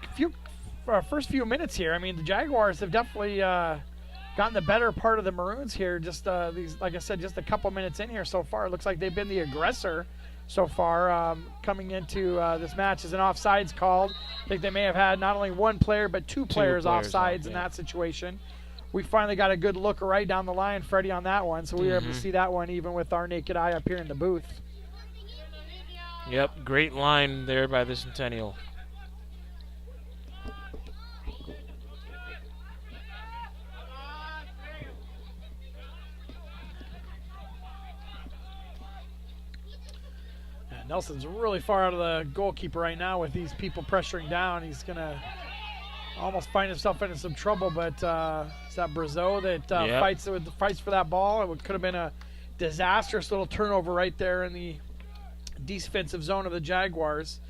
few minutes here, the Jaguars have definitely gotten the better part of the Maroons here. Just like I said, just a couple minutes in here so far. It looks like they've been the aggressor so far coming into this match. As an offsides called, I think they may have had not only one player but two players offsides in that situation. We finally got a good look right down the line, Freddie, on that one, so we were able to see that one even with our naked eye up here in the booth. Yep, great line there by the Centennial. Nelson's really far out of the goalkeeper right now with these people pressuring down. He's going to almost find himself into some trouble, but it's that Brazeau that fights for that ball. It could have been a disastrous little turnover right there in the defensive zone of the Jaguars.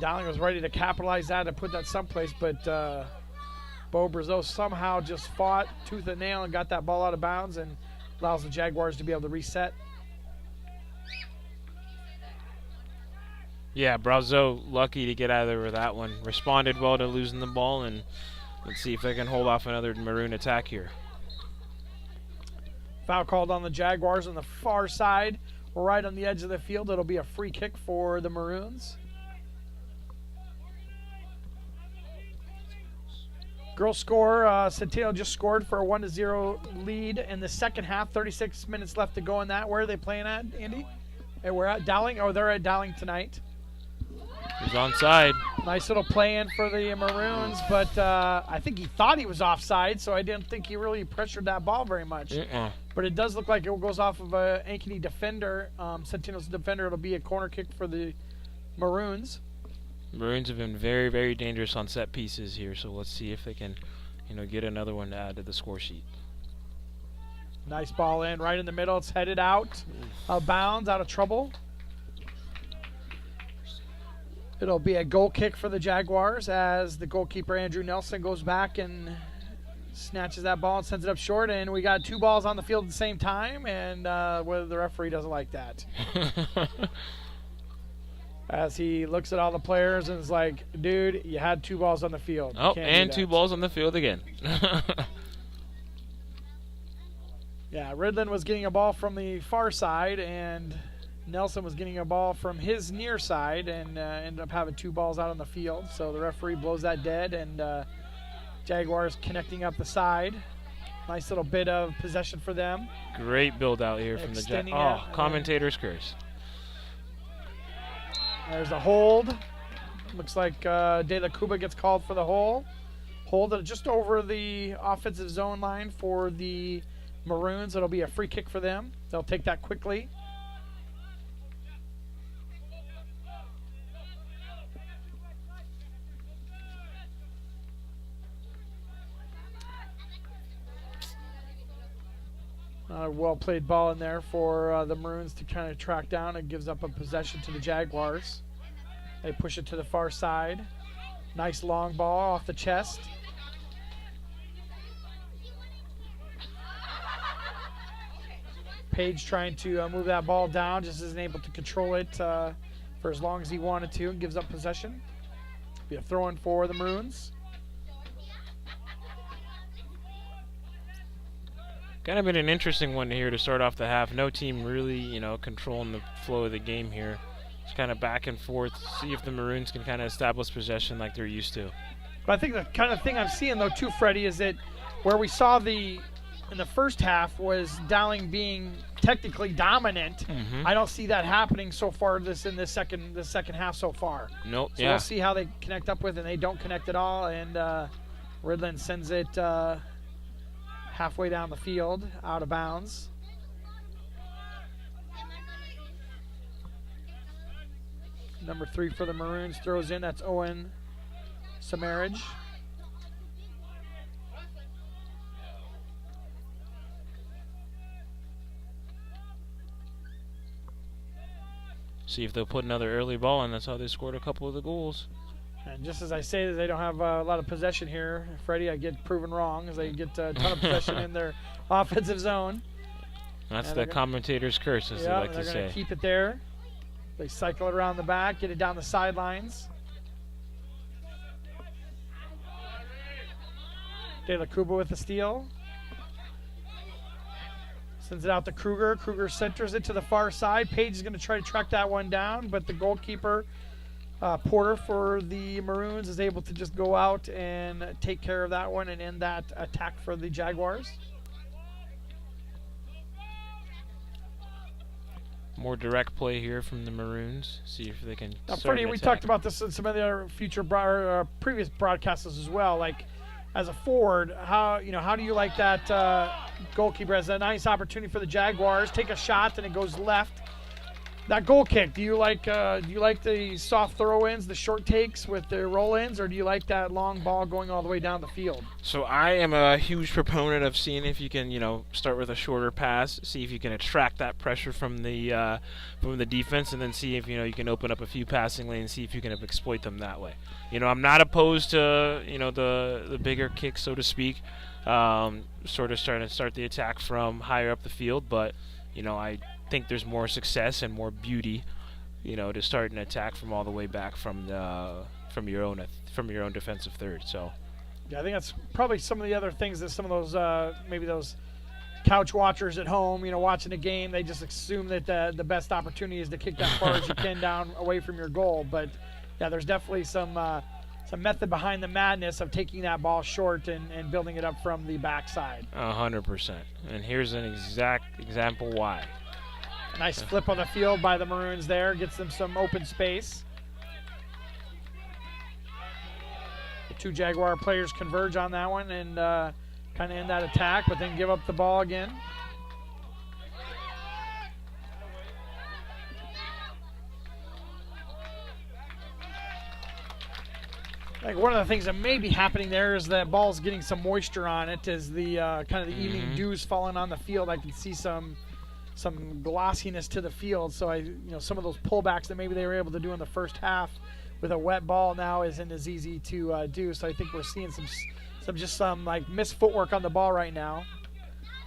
Dowling was ready to capitalize that and put that someplace, but Bo Brazeau somehow just fought tooth and nail and got that ball out of bounds and allows the Jaguars to be able to reset. Yeah, Brazeau lucky to get out of there with that one. Responded well to losing the ball, and let's see if they can hold off another Maroon attack here. Foul called on the Jaguars on the far side, right on the edge of the field. It'll be a free kick for the Maroons. Girls score, Centennial just scored for a 1-0 lead in the second half. 36 minutes left to go in that. Where are they playing at, Andy? Hey, we're at Dowling. Oh, they're at Dowling tonight. He's onside. Nice little play in for the Maroons, but I think he thought he was offside, so I didn't think he really pressured that ball very much. But it does look like it goes off of a Ankeny defender, Centennial's defender. It'll be a corner kick for the Maroons. Maroons have been very, very dangerous on set pieces here, so let's see if they can, get another one to add to the score sheet. Nice ball in, right in the middle. It's headed out of bounds, out of trouble. It'll be a goal kick for the Jaguars as the goalkeeper, Andrew Nelson, goes back and snatches that ball and sends it up short. And we got two balls on the field at the same time, and whether the referee doesn't like that. As he looks at all the players and is like, dude, you had two balls on the field. Oh, and two balls on the field again. Yeah, Ridland was getting a ball from the far side, and Nelson was getting a ball from his near side, and ended up having two balls out on the field. So the referee blows that dead, and Jaguars connecting up the side. Nice little bit of possession for them. Great build out here from the Jaguars. Oh, commentator's curse. There's a hold. Looks like De La Cuba gets called for the hold. Hold just over the offensive zone line for the Maroons. It'll be a free kick for them. They'll take that quickly. Well-played ball in there for the Maroons to kind of track down. It gives up a possession to the Jaguars. They push it to the far side. Nice long ball off the chest. Page trying to move that ball down, just isn't able to control it for as long as he wanted to, and gives up possession. Be a throw-in for the Maroons. Kind of been an interesting one here to start off the half. No team really, controlling the flow of the game here. It's kind of back and forth. See if the Maroons can kind of establish possession like they're used to. But I think the kind of thing I'm seeing, though, too, Freddie, is that where we saw in the first half was Dowling being technically dominant. I don't see that happening so far in the second half so far. Nope. So we'll see how they connect up with, and they don't connect at all. And Ridland sends it halfway down the field, out of bounds. Number 3 for the Maroons throws in. That's Owen Samarriage. See if they'll put another early ball in. That's how they scored a couple of the goals. And just as I say that they don't have a lot of possession here, Freddie, I get proven wrong as they get a ton of possession in their offensive zone. That's the commentator's curse, as they like to say. They're going to keep it there. They cycle it around the back, get it down the sidelines. De La Cuba with the steal. Sends it out to Kruger. Kruger centers it to the far side. Page is going to try to track that one down, but the goalkeeper, Porter for the Maroons, is able to just go out and take care of that one and end that attack for the Jaguars. More direct play here from the Maroons. See if they can start Freddie, an we attack. talked about this in some of the other previous broadcasts as well. Like, as a forward, how do you like that goalkeeper has a nice opportunity for the Jaguars, take a shot and it goes left. That goal kick, do you like the soft throw-ins, the short takes with the roll-ins, or do you like that long ball going all the way down the field? So I am a huge proponent of seeing if you can, start with a shorter pass, see if you can attract that pressure from the defense, and then see if you can open up a few passing lanes, see if you can exploit them that way. I'm not opposed to the bigger kick, so to speak, sort of start the attack from higher up the field, but I think there's more success and more beauty, to start an attack from all the way back from your own defensive third. So, yeah, I think that's probably some of the other things that some of those maybe those couch watchers at home, watching a game, they just assume that the best opportunity is to kick that far as you can down away from your goal. But yeah, there's definitely some method behind the madness of taking that ball short and building it up from the backside. 100%. And here's an exact example why. Nice flip on the field by the Maroons there. Gets them some open space. The two Jaguar players converge on that one and kind of end that attack, but then give up the ball again. I think one of the things that may be happening there is that ball's getting some moisture on it as the kind of the evening dew's falling on the field. I can see some glossiness to the field. So some of those pullbacks that maybe they were able to do in the first half with a wet ball now isn't as easy to do. So I think we're seeing some like missed footwork on the ball right now.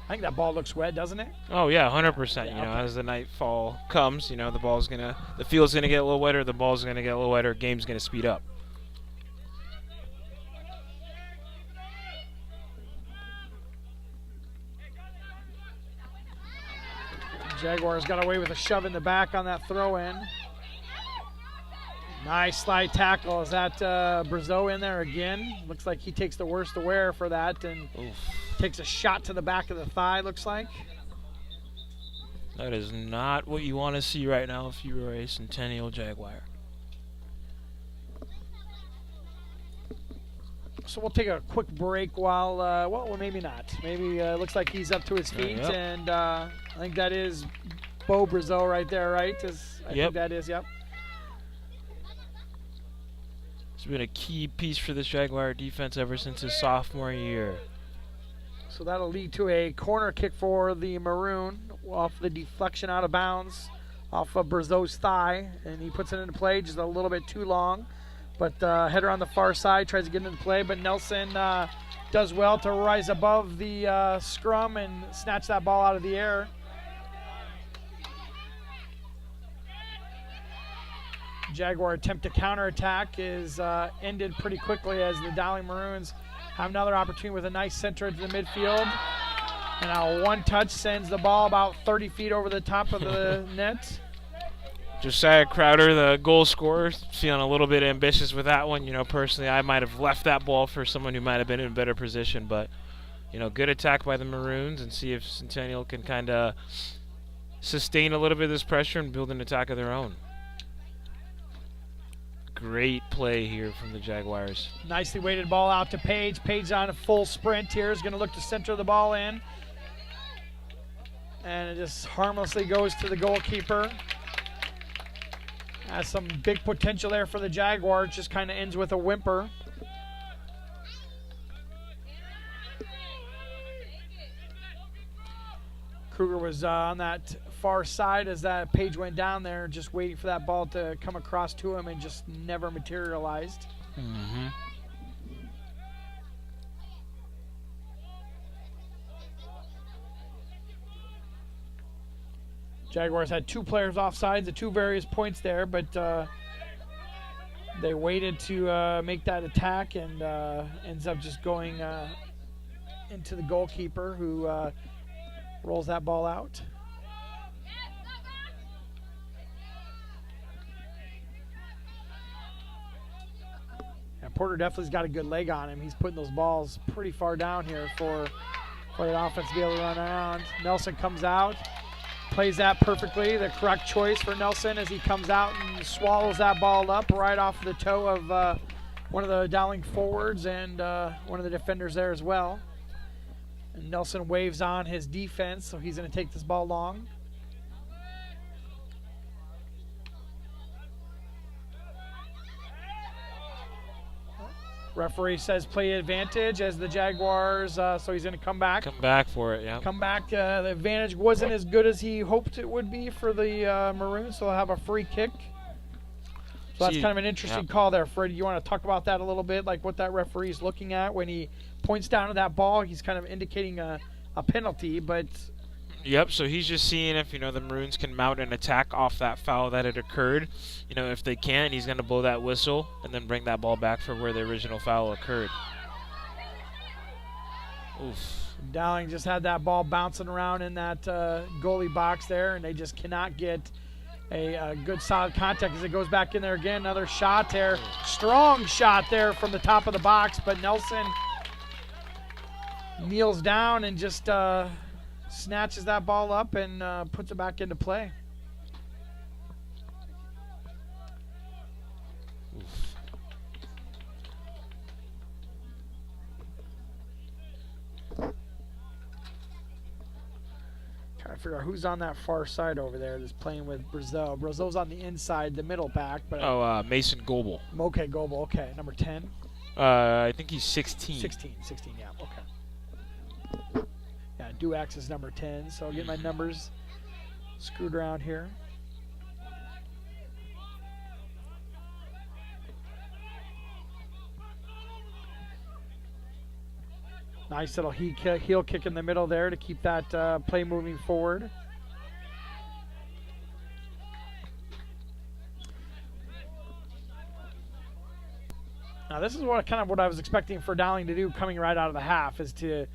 I think that ball looks wet, doesn't it? Oh yeah, 100%. As the nightfall comes, the field's gonna get a little wetter, the ball's gonna get a little wetter, game's gonna speed up. Jaguars got away with a shove in the back on that throw-in. Nice slide tackle. Is that Brazeau in there again? Looks like he takes the worst aware for that and takes a shot to the back of the thigh, looks like. That is not what you want to see right now if you were a Centennial Jaguar. So we'll take a quick break while, well, maybe not. Maybe it looks like he's up to his feet, and I think that is Bo Brazeau right there, right? I think that is, yep. It's been a key piece for this Jaguar defense ever since his sophomore year. So that'll lead to a corner kick for the Maroon off the deflection out of bounds off of Brazeau's thigh, and he puts it into play just a little bit too long. But header on the far side, tries to get into play, but Nelson does well to rise above the scrum and snatch that ball out of the air. Jaguar attempt to counterattack is ended pretty quickly as the Dowling Maroons have another opportunity with a nice center into the midfield. And a one-touch sends the ball about 30 feet over the top of the net. Josiah Crowder, the goal scorer, feeling a little bit ambitious with that one. Personally, I might have left that ball for someone who might have been in a better position. But, good attack by the Maroons, and see if Centennial can kind of sustain a little bit of this pressure and build an attack of their own. Great play here from the Jaguars. Nicely weighted ball out to Page. Page on a full sprint here is going to look to center the ball in. And it just harmlessly goes to the goalkeeper. Has some big potential there for the Jaguars. Just kind of ends with a whimper. Kruger was on that far side as that Page went down there, just waiting for that ball to come across to him, and just never materialized. Mm-hmm. Jaguars had 2 players offsides at 2 various points there, but they waited to make that attack, and ends up just going into the goalkeeper, who rolls that ball out. And Porter definitely's got a good leg on him. He's putting those balls pretty far down here for the offense to be able to run around. Nelson comes out, plays that perfectly. The correct choice for Nelson as he comes out and swallows that ball up right off the toe of one of the Dowling forwards and one of the defenders there as well. And Nelson waves on his defense, so he's going to take this ball long. Referee says play advantage as the Jaguars, so he's going to come back. Come back for it, yeah. Come back. The advantage wasn't as good as he hoped it would be for the Maroons, so they'll have a free kick. So that's kind of an interesting call there, Fred. You want to talk about that a little bit, like what that referee is looking at when he points down to that ball? He's kind of indicating a penalty, but... Yep, so he's just seeing if, the Maroons can mount an attack off that foul that had occurred. If they can, he's going to blow that whistle and then bring that ball back for where the original foul occurred. Oof. Dowling just had that ball bouncing around in that goalie box there, and they just cannot get a good solid contact as it goes back in there again. Another shot there. Strong shot there from the top of the box, but Nelson kneels down and just snatches that ball up and puts it back into play. Trying to figure out who's on that far side over there that's playing with Brazil. Brazil's on the inside, the middle back. But Mason Goebel. Okay, Goebel. Okay, number 10. I think he's 16. 16, yeah, okay. Yeah, Duax is number 10, so I'll get my numbers screwed around here. Nice little heel kick in the middle there to keep that play moving forward. Now this is what I was expecting for Dowling to do coming right out of the half, is to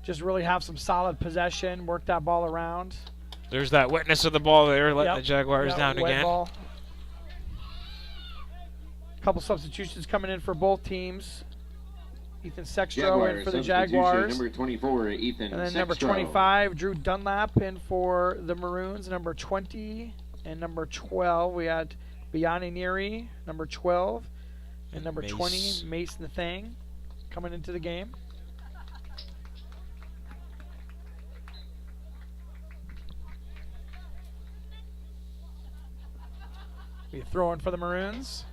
just really have some solid possession, work that ball around. There's that wetness of the ball there, letting the Jaguars down again. Ball. Couple substitutions coming in for both teams. Ethan Sextro in for the Jaguars. Number 24, Ethan And then Sextro. number 25, Drew Dunlap in for the Maroons. Number 20 and number 12, we had Biani Neary, number 12. And number 20, Mace Nathang, coming into the game. Be throwing for the Maroons.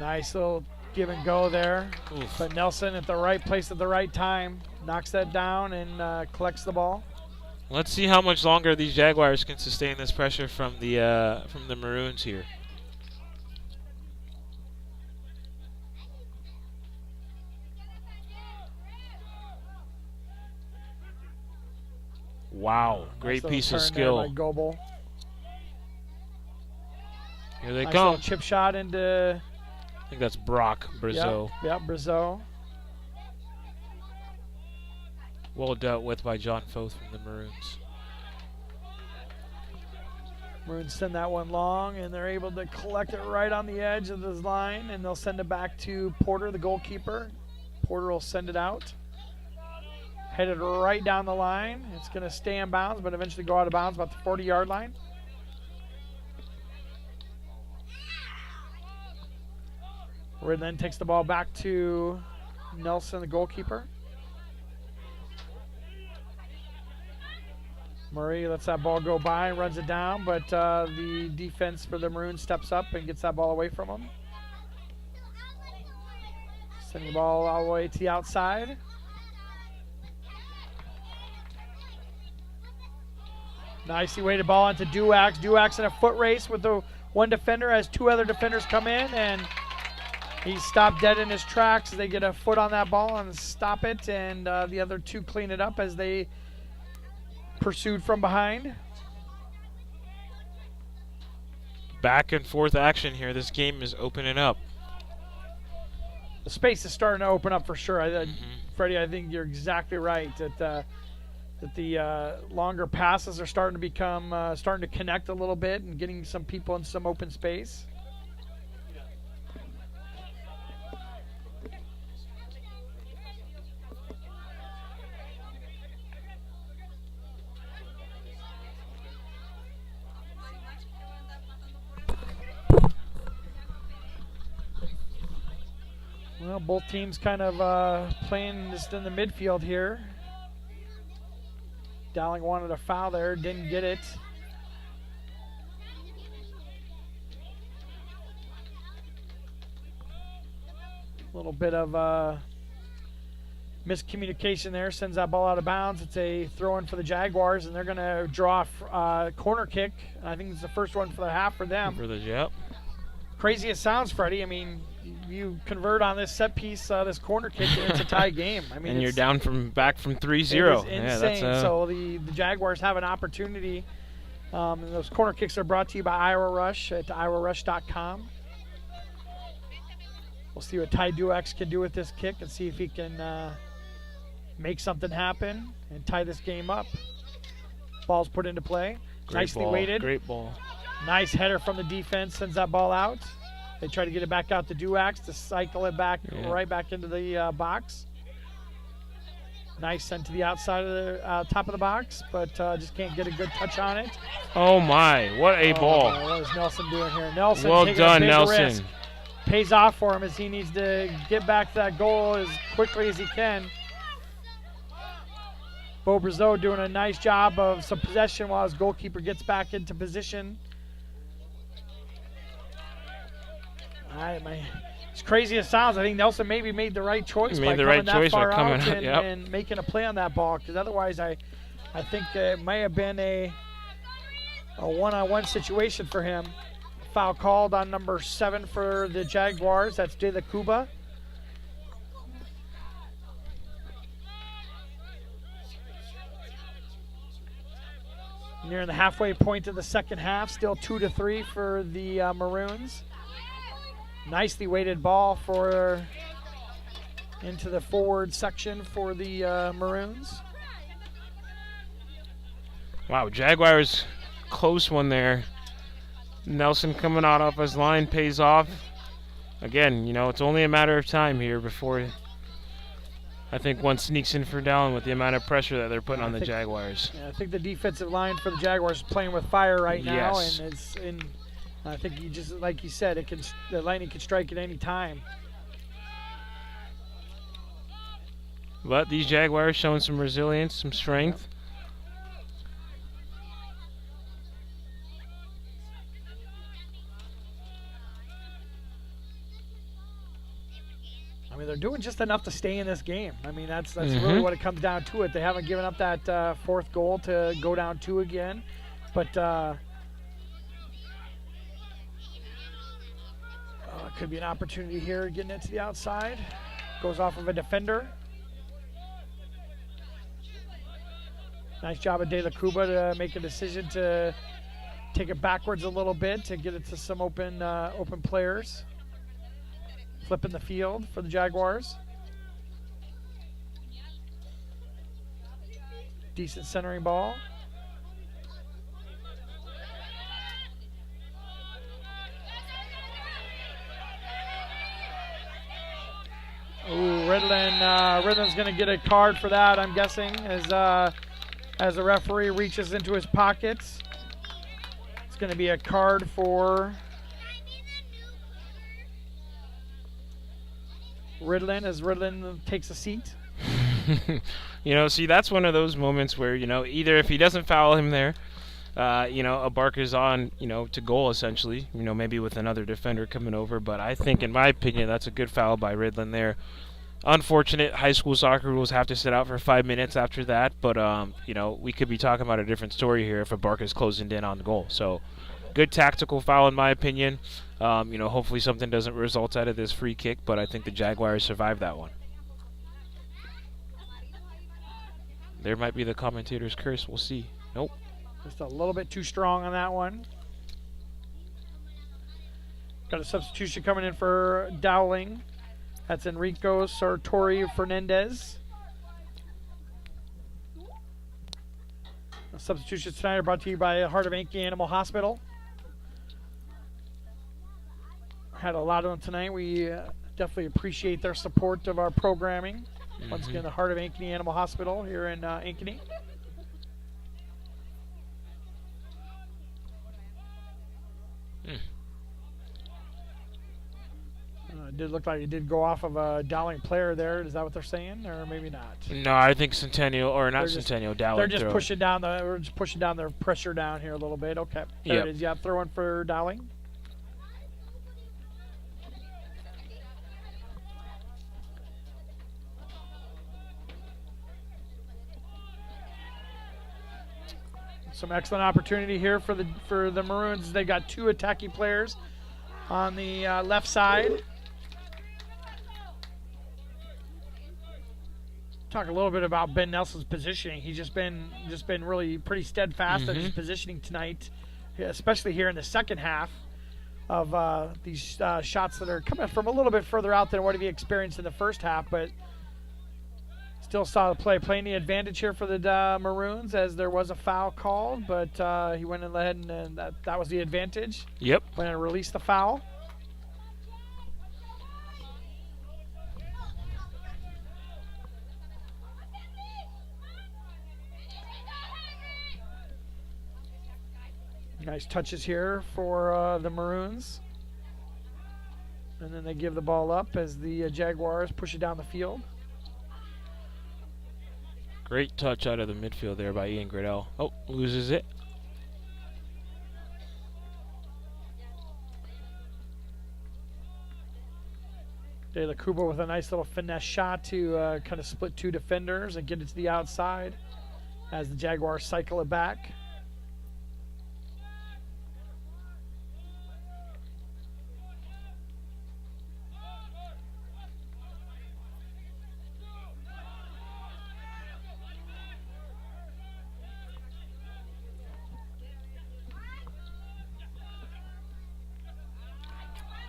Nice little give and go there. Oof. But Nelson at the right place at the right time knocks that down and collects the ball. Let's see how much longer these Jaguars can sustain this pressure from the Maroons here. Wow, great Nice piece of little turn skill. there by Goebel. Here they Nice come. little chip shot into. I think that's Brock Brazeau. Yep, Brazeau. Well dealt with by John Foth from the Maroons. Maroons send that one long, and they're able to collect it right on the edge of this line, and they'll send it back to Porter, the goalkeeper. Porter will send it out. Headed right down the line. It's going to stay in bounds, but eventually go out of bounds about the 40-yard line. Where then takes the ball back to Nelson, the goalkeeper. Murray lets that ball go by, runs it down, but the defense for the Maroons steps up and gets that ball away from him. Sending the ball all the way to the outside. Nicely weighted ball into Duax. Duax in a foot race with the one defender as two other defenders come in, and he stopped dead in his tracks. They get a foot on that ball and stop it, and the other two clean it up as they pursued from behind. Back and forth action here. This game is opening up. The space is starting to open up for sure. Freddie, I think you're exactly right that the longer passes are starting to become starting to connect a little bit and getting some people in some open space. Well, both teams kind of playing just in the midfield here. Dowling wanted a foul there, didn't get it. A little bit of miscommunication there, sends that ball out of bounds. It's a throw-in for the Jaguars, and they're going to draw a corner kick. I think it's the first one for the half for them. Yep. Crazy it sounds, Freddie. I mean, you convert on this set piece, this corner kick, and it's a tie game. I mean, and you're down back from 3-0. It is insane. So the Jaguars have an opportunity. And those corner kicks are brought to you by Iowa Rush at iowarush.com. We'll see what Ty Duex can do with this kick and see if he can make something happen and tie this game up. Ball's put into play. Nicely weighted. Great ball. Nice header from the defense, sends that ball out. They try to get it back out to Duax to cycle it back right back into the box. Nice sent to the outside of the top of the box, but just can't get a good touch on it. Oh my, what a ball. What is Nelson doing here? Nelson well taking done, a big Nelson. risk. Pays off for him as he needs to get back to that goal as quickly as he can. Bo Brazeau doing a nice job of some possession while his goalkeeper gets back into position. As crazy as it sounds, I think Nelson maybe made the right choice by coming that far out and making a play on that ball, because otherwise I think it may have been a one-on-one situation for him. Foul called on number 7 for the Jaguars. That's De La Cuba. Nearing the halfway point of the second half, still 2-3 for the Maroons. Nicely weighted ball into the forward section for the Maroons. Wow, Jaguars close one there. Nelson coming out off his line pays off. Again, it's only a matter of time here before I think one sneaks in for Dowling with the amount of pressure that they're putting on the Jaguars. Yeah, I think the defensive line for the Jaguars is playing with fire right now, Yes. and I think like you said, the lightning can strike at any time. But these Jaguars showing some resilience, some strength. I mean, they're doing just enough to stay in this game. I mean, that's really what it comes down to. They haven't given up that fourth goal to go down 2 again, but. Could be an opportunity here, getting it to the outside. Goes off of a defender. Nice job of De La Cuba to make a decision to take it backwards a little bit to get it to some open players. Flipping the field for the Jaguars. Decent centering ball. Ooh, Ridland's going to get a card for that, I'm guessing, as the referee reaches into his pockets. It's going to be a card for Ridland as Ridland takes a seat. See, that's one of those moments where, either if he doesn't foul him there, a bark is on, to goal essentially, maybe with another defender coming over. But I think, in my opinion, that's a good foul by Ridland there. Unfortunate, high school soccer rules have to sit out for 5 minutes after that. But, we could be talking about a different story here if a bark is closing in on the goal. So, good tactical foul in my opinion. Hopefully something doesn't result out of this free kick, but I think the Jaguars survived that one. There might be the commentator's curse. We'll see. Nope. Just a little bit too strong on that one. Got a substitution coming in for Dowling. That's Enrico Sartori Fernandez. The substitutions tonight are brought to you by Heart of Ankeny Animal Hospital. Had a lot of them tonight. We definitely appreciate their support of our programming. Once again, the Heart of Ankeny Animal Hospital here in Ankeny. It did look like it did go off of a Dowling player there. Is that what they're saying, or maybe not? No, I think Centennial, or not Centennial, Dowling. They're just pushing down we're just pushing down their pressure down here a little bit. Okay, there it is. Yeah, throw in for Dowling. Some excellent opportunity here for the Maroons. They got two attacking players on the left side. Talk a little bit about Ben Nelson's positioning. He's just been really pretty steadfast at his positioning tonight, especially here in the second half of these shots that are coming from a little bit further out than what he experienced in the first half, but still solid play. Playing the advantage here for the Maroons as there was a foul called, but he went ahead and that was the advantage. Yep. Went and released the foul. Nice touches here for the Maroons. And then they give the ball up as the Jaguars push it down the field. Great touch out of the midfield there by Ian Gradell. Oh, loses it. De La Cuba with a nice little finesse shot to kind of split two defenders and get it to the outside as the Jaguars cycle it back.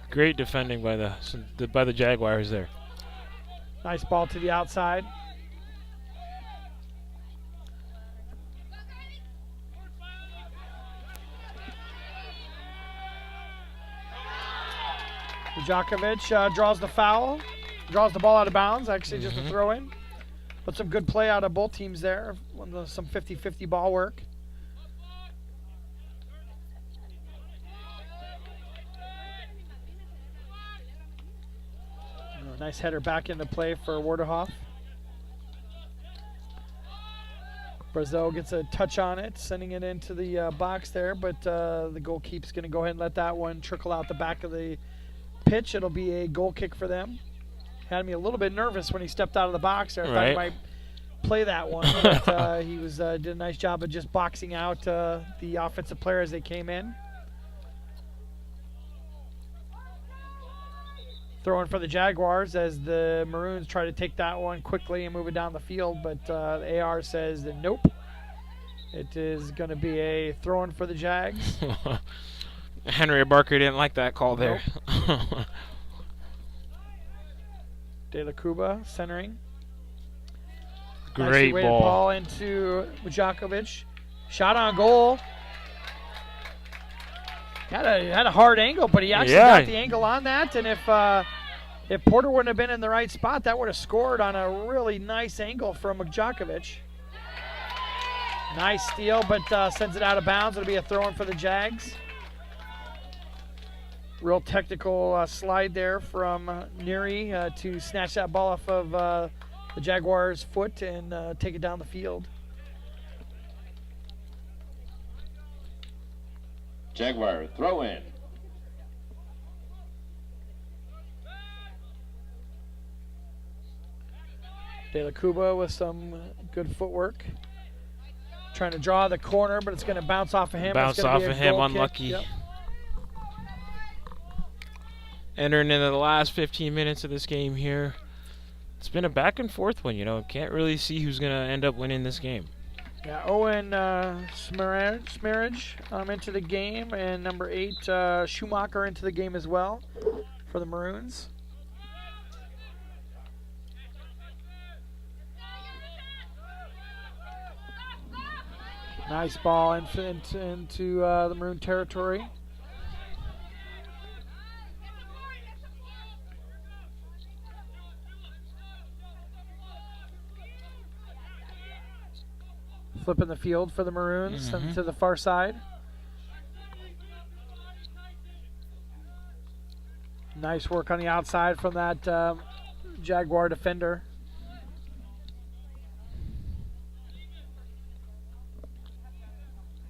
Great defending by the Jaguars there. Nice ball to the outside. Vujakovic draws the foul, draws the ball out of bounds, actually just a throw in. But some good play out of both teams there, some 50-50 ball work. Nice header back into play for Warderhoff. Brazil gets a touch on it, sending it into the box there, but the goalkeeper's going to go ahead and let that one trickle out the back of the pitch. It'll be a goal kick for them. Had me a little bit nervous when he stepped out of the box there. I thought he might play that one, but he did a nice job of just boxing out the offensive player as they came in. Throwing for the Jaguars as the Maroons try to take that one quickly and move it down the field, but the AR says that nope. It is going to be a throw-in for the Jags. Henry Barker didn't like that call there. Nope. De La Cuba centering. Great weighted ball. Ball into Vujakovic. Shot on goal. Had a hard angle, but he actually got the angle on that. And if Porter wouldn't have been in the right spot, that would have scored on a really nice angle from Vujakovic. Nice steal, but sends it out of bounds. It'll be a throw-in for the Jags. Real technical slide there from Neary to snatch that ball off of the Jaguars' foot and take it down the field. Jaguar throw in. De La Cuba with some good footwork. Trying to draw the corner, but it's going to bounce off of him. Bounce off of him, unlucky. Yep. Entering into the last 15 minutes of this game here. It's been a back and forth one, Can't really see who's going to end up winning this game. Yeah, Owen Smarage into the game, and number 8, Schumacher into the game as well for the Maroons. Nice ball into the Maroon territory. Flipping the field for the Maroons to the far side. Nice work on the outside from that Jaguar defender.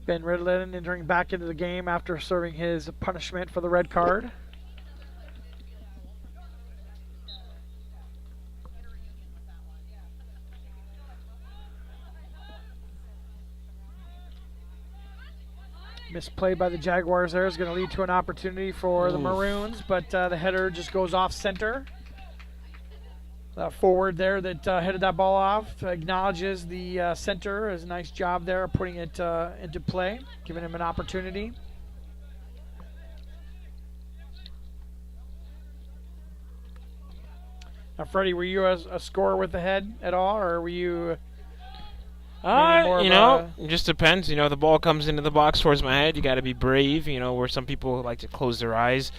Ben Riddlin entering back into the game after serving his punishment for the red card. Misplay by the Jaguars there is going to lead to an opportunity for the Maroons, but the header just goes off center. Forward there that headed that ball off acknowledges the center. Is a nice job there putting it into play, giving him an opportunity. Now, Freddie, were you a scorer with the head at all, or were you? It just depends. The ball comes into the box towards my head. You got to be brave. Where some people like to close their eyes.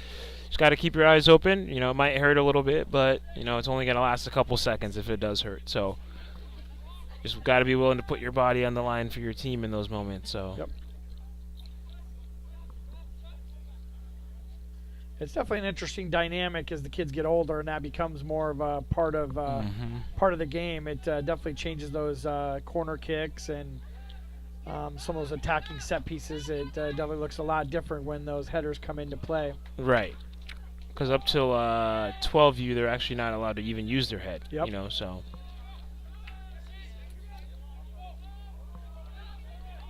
Just got to keep your eyes open. It might hurt a little bit, but it's only going to last a couple seconds if it does hurt. So just got to be willing to put your body on the line for your team in those moments. So. Yep. It's definitely an interesting dynamic as the kids get older, and that becomes more of a part of the game. It definitely changes those corner kicks and some of those attacking set pieces. It definitely looks a lot different when those headers come into play. Right. Because up till 12U, they're actually not allowed to even use their head. Yep. So.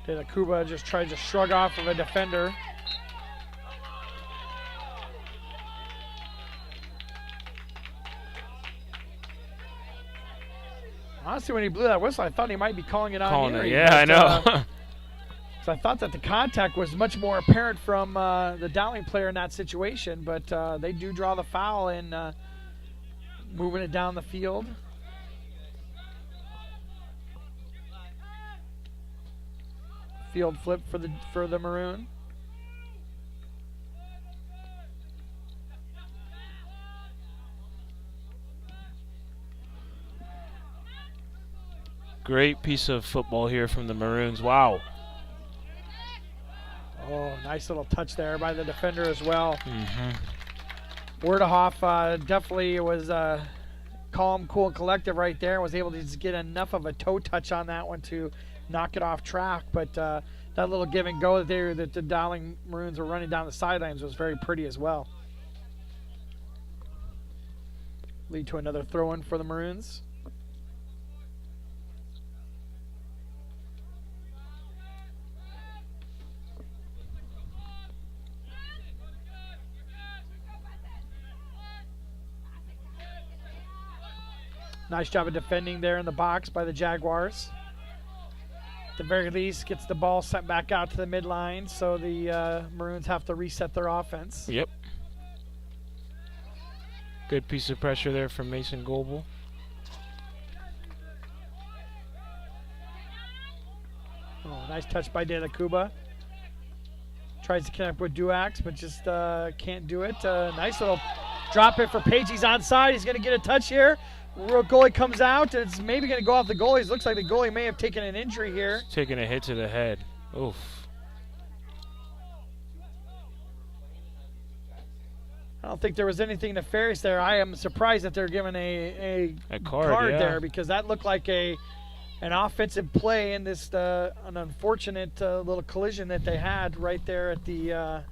De La Cuba just tried to shrug off of a defender. Honestly, when he blew that whistle, I thought he might be calling it on Neary. Yeah, I know. So I thought that the contact was much more apparent from the Dowling player in that situation, but they do draw the foul and moving it down the field. Field flip for the Maroon. Great piece of football here from the Maroons. Wow. Oh, nice little touch there by the defender as well. Mm-hmm. Werdehoff definitely was calm, cool, and collective right there. Was able to just get enough of a toe touch on that one to knock it off track. But that little give and go there that the Dowling Maroons were running down the sidelines was very pretty as well. Lead to another throw-in for the Maroons. Nice job of defending there in the box by the Jaguars. At the very least, gets the ball sent back out to the midline, so the Maroons have to reset their offense. Yep. Good piece of pressure there from Mason Goebel. Oh, nice touch by De La Cuba. Tries to connect with Duax, but just can't do it. Nice little drop it for Page. He's onside. He's going to get a touch here. Goalie comes out. It's maybe going to go off the goalies. Looks like the goalie may have taken an injury here. Taking a hit to the head. Oof. I don't think there was anything nefarious there. I am surprised that they're giving a card yeah. there, because that looked like an offensive play in this an unfortunate little collision that they had right there at the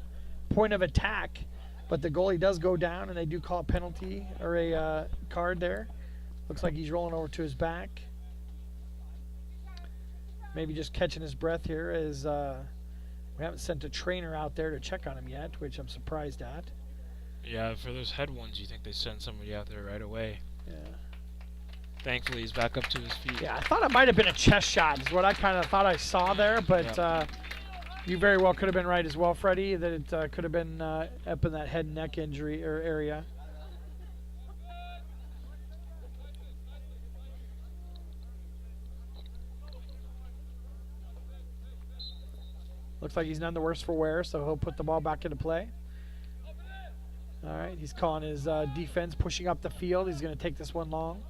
point of attack. But the goalie does go down, and they do call a penalty or a card there. Looks like he's rolling over to his back. Maybe just catching his breath here, as we haven't sent a trainer out there to check on him yet, which I'm surprised at. Yeah, for those head ones, you think they send somebody out there right away. Yeah. Thankfully, he's back up to his feet. Yeah, I thought it might have been a chest shot is what I kind of thought I saw there, but you very well could have been right as well, Freddie, that it could have been up in that head and neck injury or area. Looks like he's none the worse for wear, so he'll put the ball back into play. All right, he's calling his defense, pushing up the field. He's going to take this one long.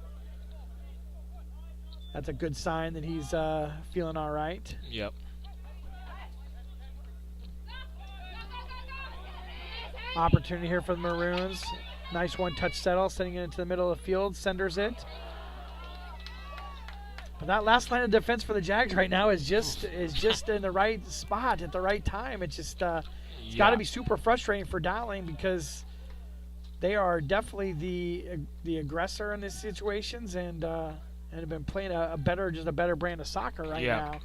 That's a good sign that he's feeling all right. Yep. Opportunity here for the Maroons. Nice one-touch settle, sending it into the middle of the field. Senders it. But that last line of defense for the Jags right now is just in the right spot at the right time. It's just it's got to be super frustrating for Dowling, because they are definitely the aggressor in these situations, and have been playing a better brand of soccer right now.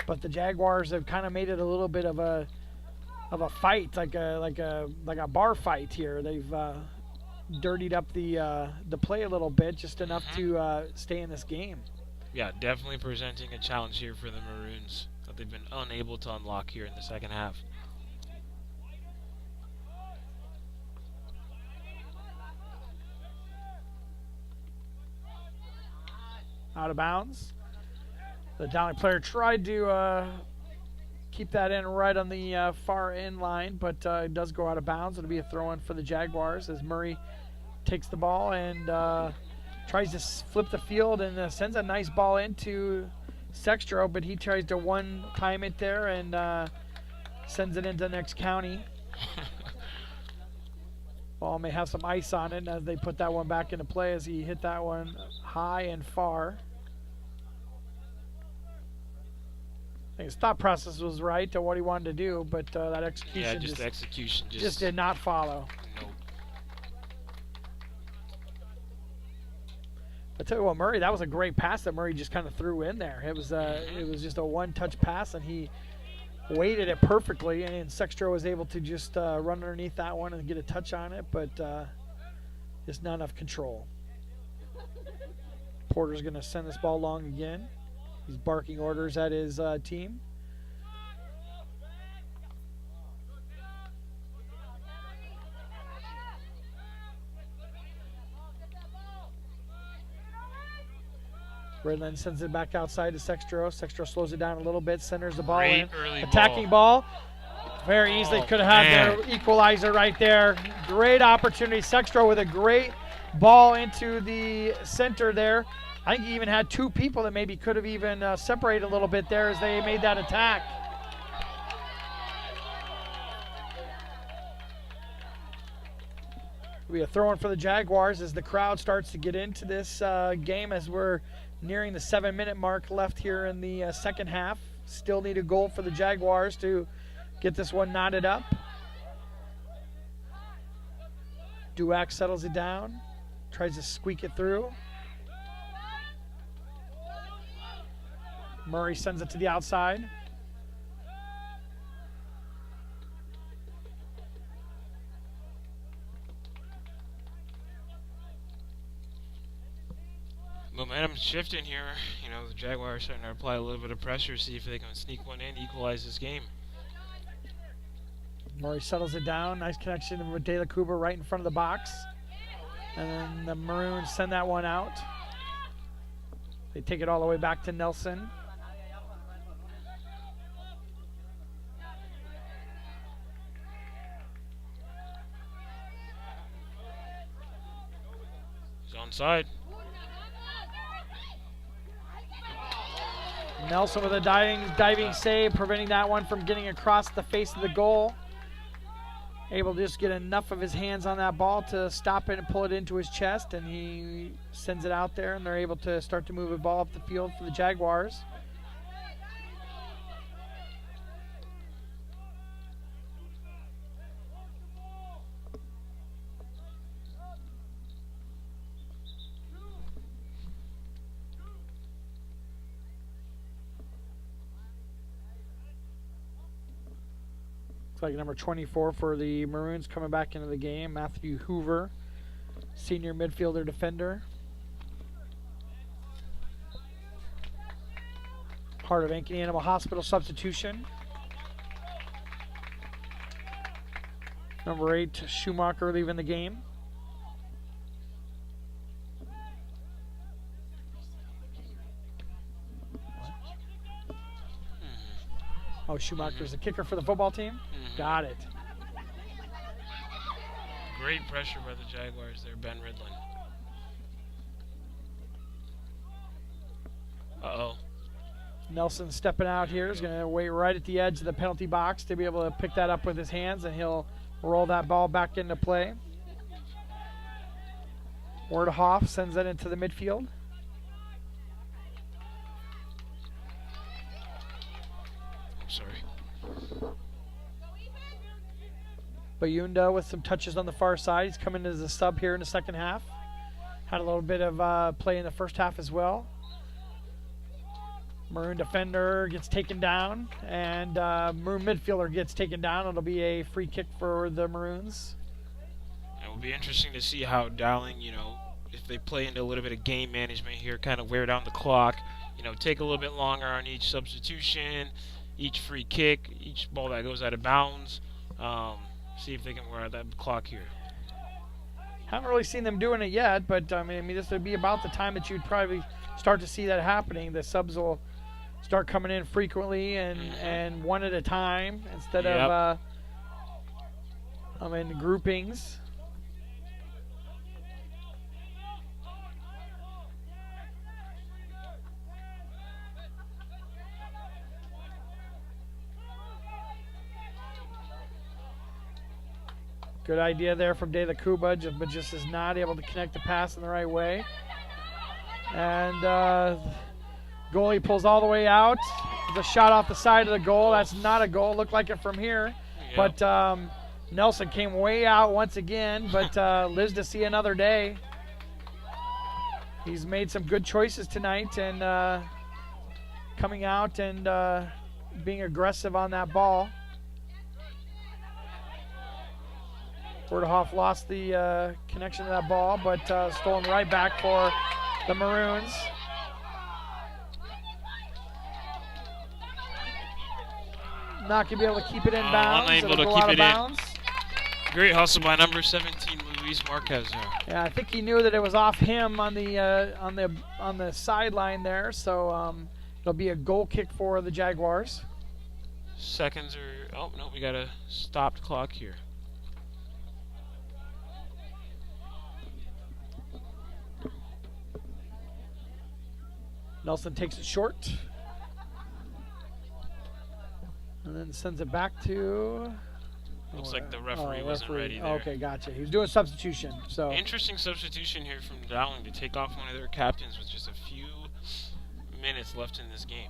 But the Jaguars have kind of made it a little bit of a fight, like a bar fight here. They've dirtied up the play a little bit, just enough to stay in this game. Yeah, definitely presenting a challenge here for the Maroons that they've been unable to unlock here in the second half. Out of bounds. The Dowling player tried to keep that in right on the far end line, but it does go out of bounds. It'll be a throw-in for the Jaguars as Murray takes the ball and tries to flip the field and sends a nice ball into Sextro, but he tries to one-time it there and sends it into the next county. Ball may have some ice on it as they put that one back into play, as he hit that one high and far. I think his thought process was right to what he wanted to do, but that execution just did not follow. Nope. I tell you what, Murray, that was a great pass that Murray just kind of threw in there. It was just a one-touch pass, and he weighted it perfectly, and Sextro was able to just run underneath that one and get a touch on it, but just not enough control. Porter's going to send this ball long again. He's barking orders at his team. Redland sends it back outside to Sextro. Sextro slows it down a little bit, centers the ball in. Attacking ball. Very easily could have had their equalizer right there. Great opportunity. Sextro with a great ball into the center there. I think he even had two people that maybe could have even separated a little bit there as they made that attack. It'll be a throw-in for the Jaguars as the crowd starts to get into this game, as we're nearing the 7-minute mark left here in the second half. Still need a goal for the Jaguars to get this one knotted up. Duac settles it down, tries to squeak it through. Murray sends it to the outside. Momentum's shifting here. You know, the Jaguars starting to apply a little bit of pressure, see if they can sneak one in, equalize this game. Murray settles it down. Nice connection with De La Cuba right in front of the box. And then the Maroons send that one out. They take it all the way back to Nelson. He's onside. Nelson with a diving save, preventing that one from getting across the face of the goal. Able to just get enough of his hands on that ball to stop it and pull it into his chest, and he sends it out there, and they're able to start to move the ball up the field for the Jaguars. Looks like number 24 for the Maroons coming back into the game, Matthew Hoover, senior midfielder defender. Part of Ankeny Animal Hospital substitution. Number 8, Schumacher leaving the game. Oh, Schumacher's the kicker for the football team? Got it. Great pressure by the Jaguars there, Ben Ridlin. Uh-oh. Nelson stepping out here is going to wait right at the edge of the penalty box to be able to pick that up with his hands, and he'll roll that ball back into play. Wordhoff sends that into the midfield. Sorry. Bayunda with some touches on the far side. He's coming as a sub here in the second half. Had a little bit of play in the first half as well. Maroon defender gets taken down, and Maroon midfielder gets taken down. It'll be a free kick for the Maroons. It will be interesting to see how Dowling, you know, if they play into a little bit of game management here, kind of wear down the clock, you know, take a little bit longer on each substitution, each free kick, each ball that goes out of bounds. See if they can wear out that clock here. Haven't really seen them doing it yet, but I mean, this would be about the time that you'd probably start to see that happening. The subs will start coming in frequently and one at a time instead of in groupings. Good idea there from De La Cuba, but just is not able to connect the pass in the right way. And goalie pulls all the way out. The shot off the side of the goal. That's not a goal. Looked like it from here. Yep. But Nelson came way out once again, but lives to see another day. He's made some good choices tonight and coming out and being aggressive on that ball. Wordhoff lost the connection to that ball, but stolen right back for the Maroons. Not going to be able to keep it in bounds. Unable to keep it in. Great hustle by number 17, Luis Marquez there. Yeah, I think he knew that it was off him on the sideline there, so it'll be a goal kick for the Jaguars. Seconds are... Oh, no, we got a stopped clock here. Nelson takes it short. And then sends it back to... Looks like the referee wasn't ready there. Okay, gotcha. He was doing substitution. So interesting substitution here from Dowling to take off one of their captains with just a few minutes left in this game.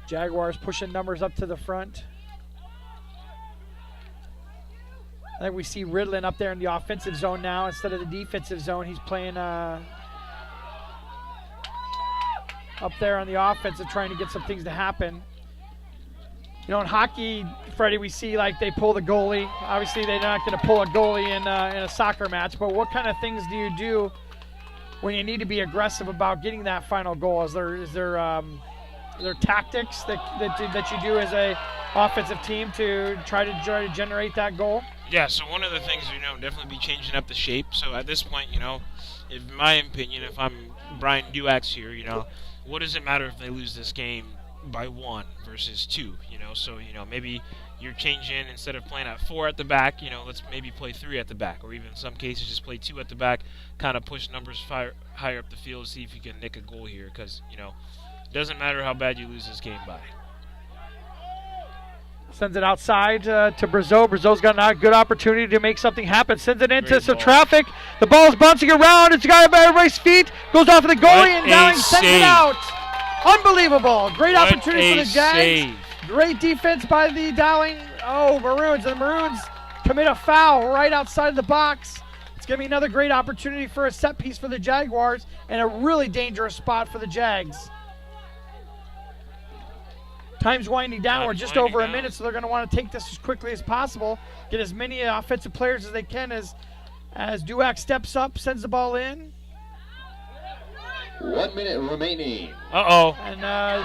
Jaguars pushing numbers up to the front. I think we see Ridlin up there in the offensive zone now instead of the defensive zone. He's playing up there on the offensive, trying to get some things to happen. You know, in hockey, Freddie, we see like they pull the goalie. Obviously, they're not going to pull a goalie in a soccer match, but what kind of things do you do when you need to be aggressive about getting that final goal? Is there tactics that you do as a offensive team to try to generate that goal? Yeah, so one of the things, definitely be changing up the shape. So at this point, in my opinion, if I'm Brian Duax here, what does it matter if they lose this game by 1 versus 2? So maybe you're changing, instead of playing at 4 at the back, let's maybe play 3 at the back, or even in some cases just play 2 at the back, kind of push numbers higher up the field, see if you can nick a goal here, because it doesn't matter how bad you lose this game by. Sends it outside to Brazeau. Brazeau's got a good opportunity to make something happen. Sends it into some traffic. The ball's bouncing around. It's got everybody's feet. Goes off of the goalie, and Dowling sends it out. Unbelievable. Great opportunity for the Jags. Save. Great defense by the Dowling Maroons. The Maroons commit a foul right outside the box. It's going to be another great opportunity for a set piece for the Jaguars and a really dangerous spot for the Jags. Time's winding down. We're just over a minute, so they're going to want to take this as quickly as possible, get as many offensive players as they can as Duax steps up, sends the ball in. 1 minute remaining. Uh-oh. And a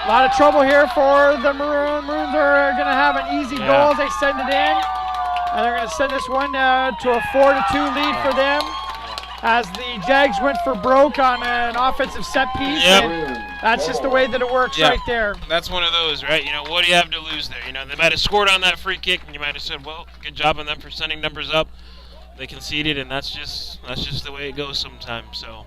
lot of trouble here for the Maroons. Maroons are going to have an easy goal as they send it in. And they're going to send this one to a 4-2 lead for them, as the Jags went for broke on an offensive set piece. Yep. And that's just the way that it works right there. That's one of those, right? What do you have to lose there? They might have scored on that free kick, and you might have said, well, good job on them for sending numbers up. They conceded, and that's just the way it goes sometimes. So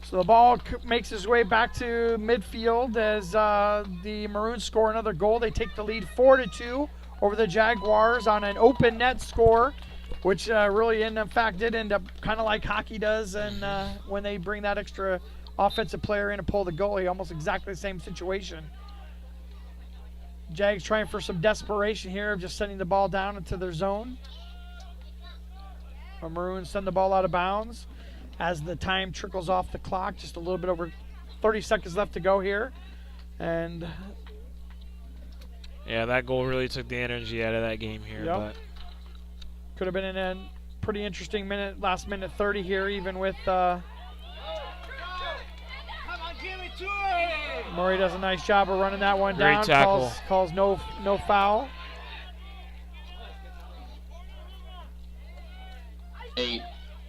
the ball makes its way back to midfield as the Maroons score another goal. They take the lead 4-2 over the Jaguars on an open net score, which really, in fact, did end up kind of like hockey does, and when they bring that extra offensive player in and pull the goalie, almost exactly the same situation. Jags trying for some desperation here of just sending the ball down into their zone. The Maroons send the ball out of bounds as the time trickles off the clock. Just a little bit over 30 seconds left to go here. And yeah, that goal really took the energy out of that game here. Yep. But could have been in a pretty interesting last minute 30 here, even with Murray does a nice job of running that one Great down. Tackle. Calls no foul. 8,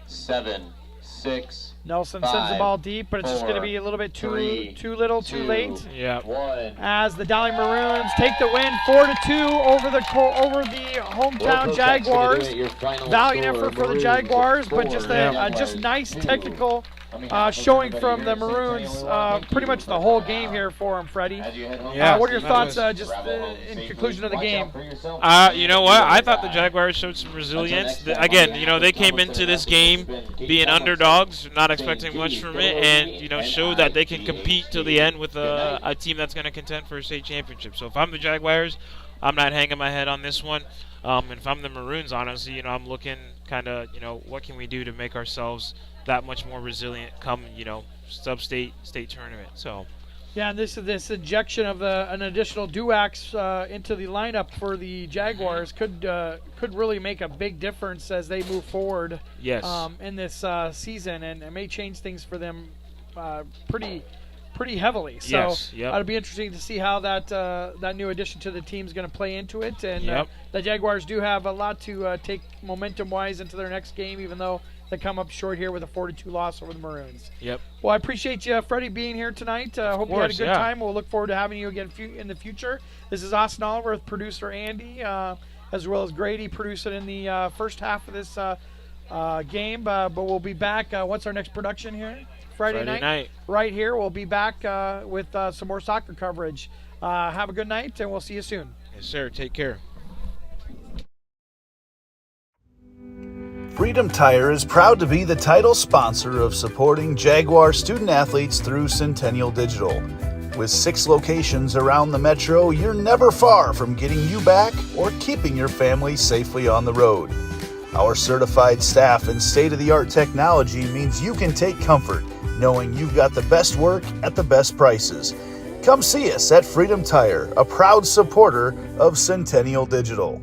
7, 6. Nelson sends the ball deep, but it's just going to be a little bit too little, too late. Yeah. 1. As the Dowling Maroons take the win 4-2 over the hometown Jaguars. Valiant effort for the Jaguars, but just just nice technical showing from the Maroons pretty much the whole game here for them, Freddie. Yeah. What are your thoughts in conclusion of the game? You know what? I thought the Jaguars showed some resilience. Again, they came into this game being underdogs, not expecting much from it, and showed that they can compete till the end with a team that's going to contend for a state championship. So if I'm the Jaguars, I'm not hanging my head on this one. And if I'm the Maroons, honestly, I'm looking kind of, what can we do to make ourselves that much more resilient come, state tournament. So yeah, and this injection of an additional Duax into the lineup for the Jaguars could really make a big difference as they move forward. Yes. In this season, and it may change things for them pretty heavily. So yes, yep. It'll be interesting to see how that new addition to the team is going to play into it. And the Jaguars do have a lot to take momentum-wise into their next game, even though they come up short here with a 4-2 loss over the Maroons. Yep. Well, I appreciate you, Freddie, being here tonight. Hope you had a good time. We'll look forward to having you again in the future. This is Austin Oliver with producer Andy, as well as Grady, producing in the first half of this game. But we'll be back. What's our next production here? Friday night. Right here. We'll be back with some more soccer coverage. Have a good night, and we'll see you soon. Yes, sir. Take care. Freedom Tire is proud to be the title sponsor of supporting Jaguar student athletes through Centennial Digital. With 6 locations around the metro, you're never far from getting you back or keeping your family safely on the road. Our certified staff and state-of-the-art technology means you can take comfort knowing you've got the best work at the best prices. Come see us at Freedom Tire, a proud supporter of Centennial Digital.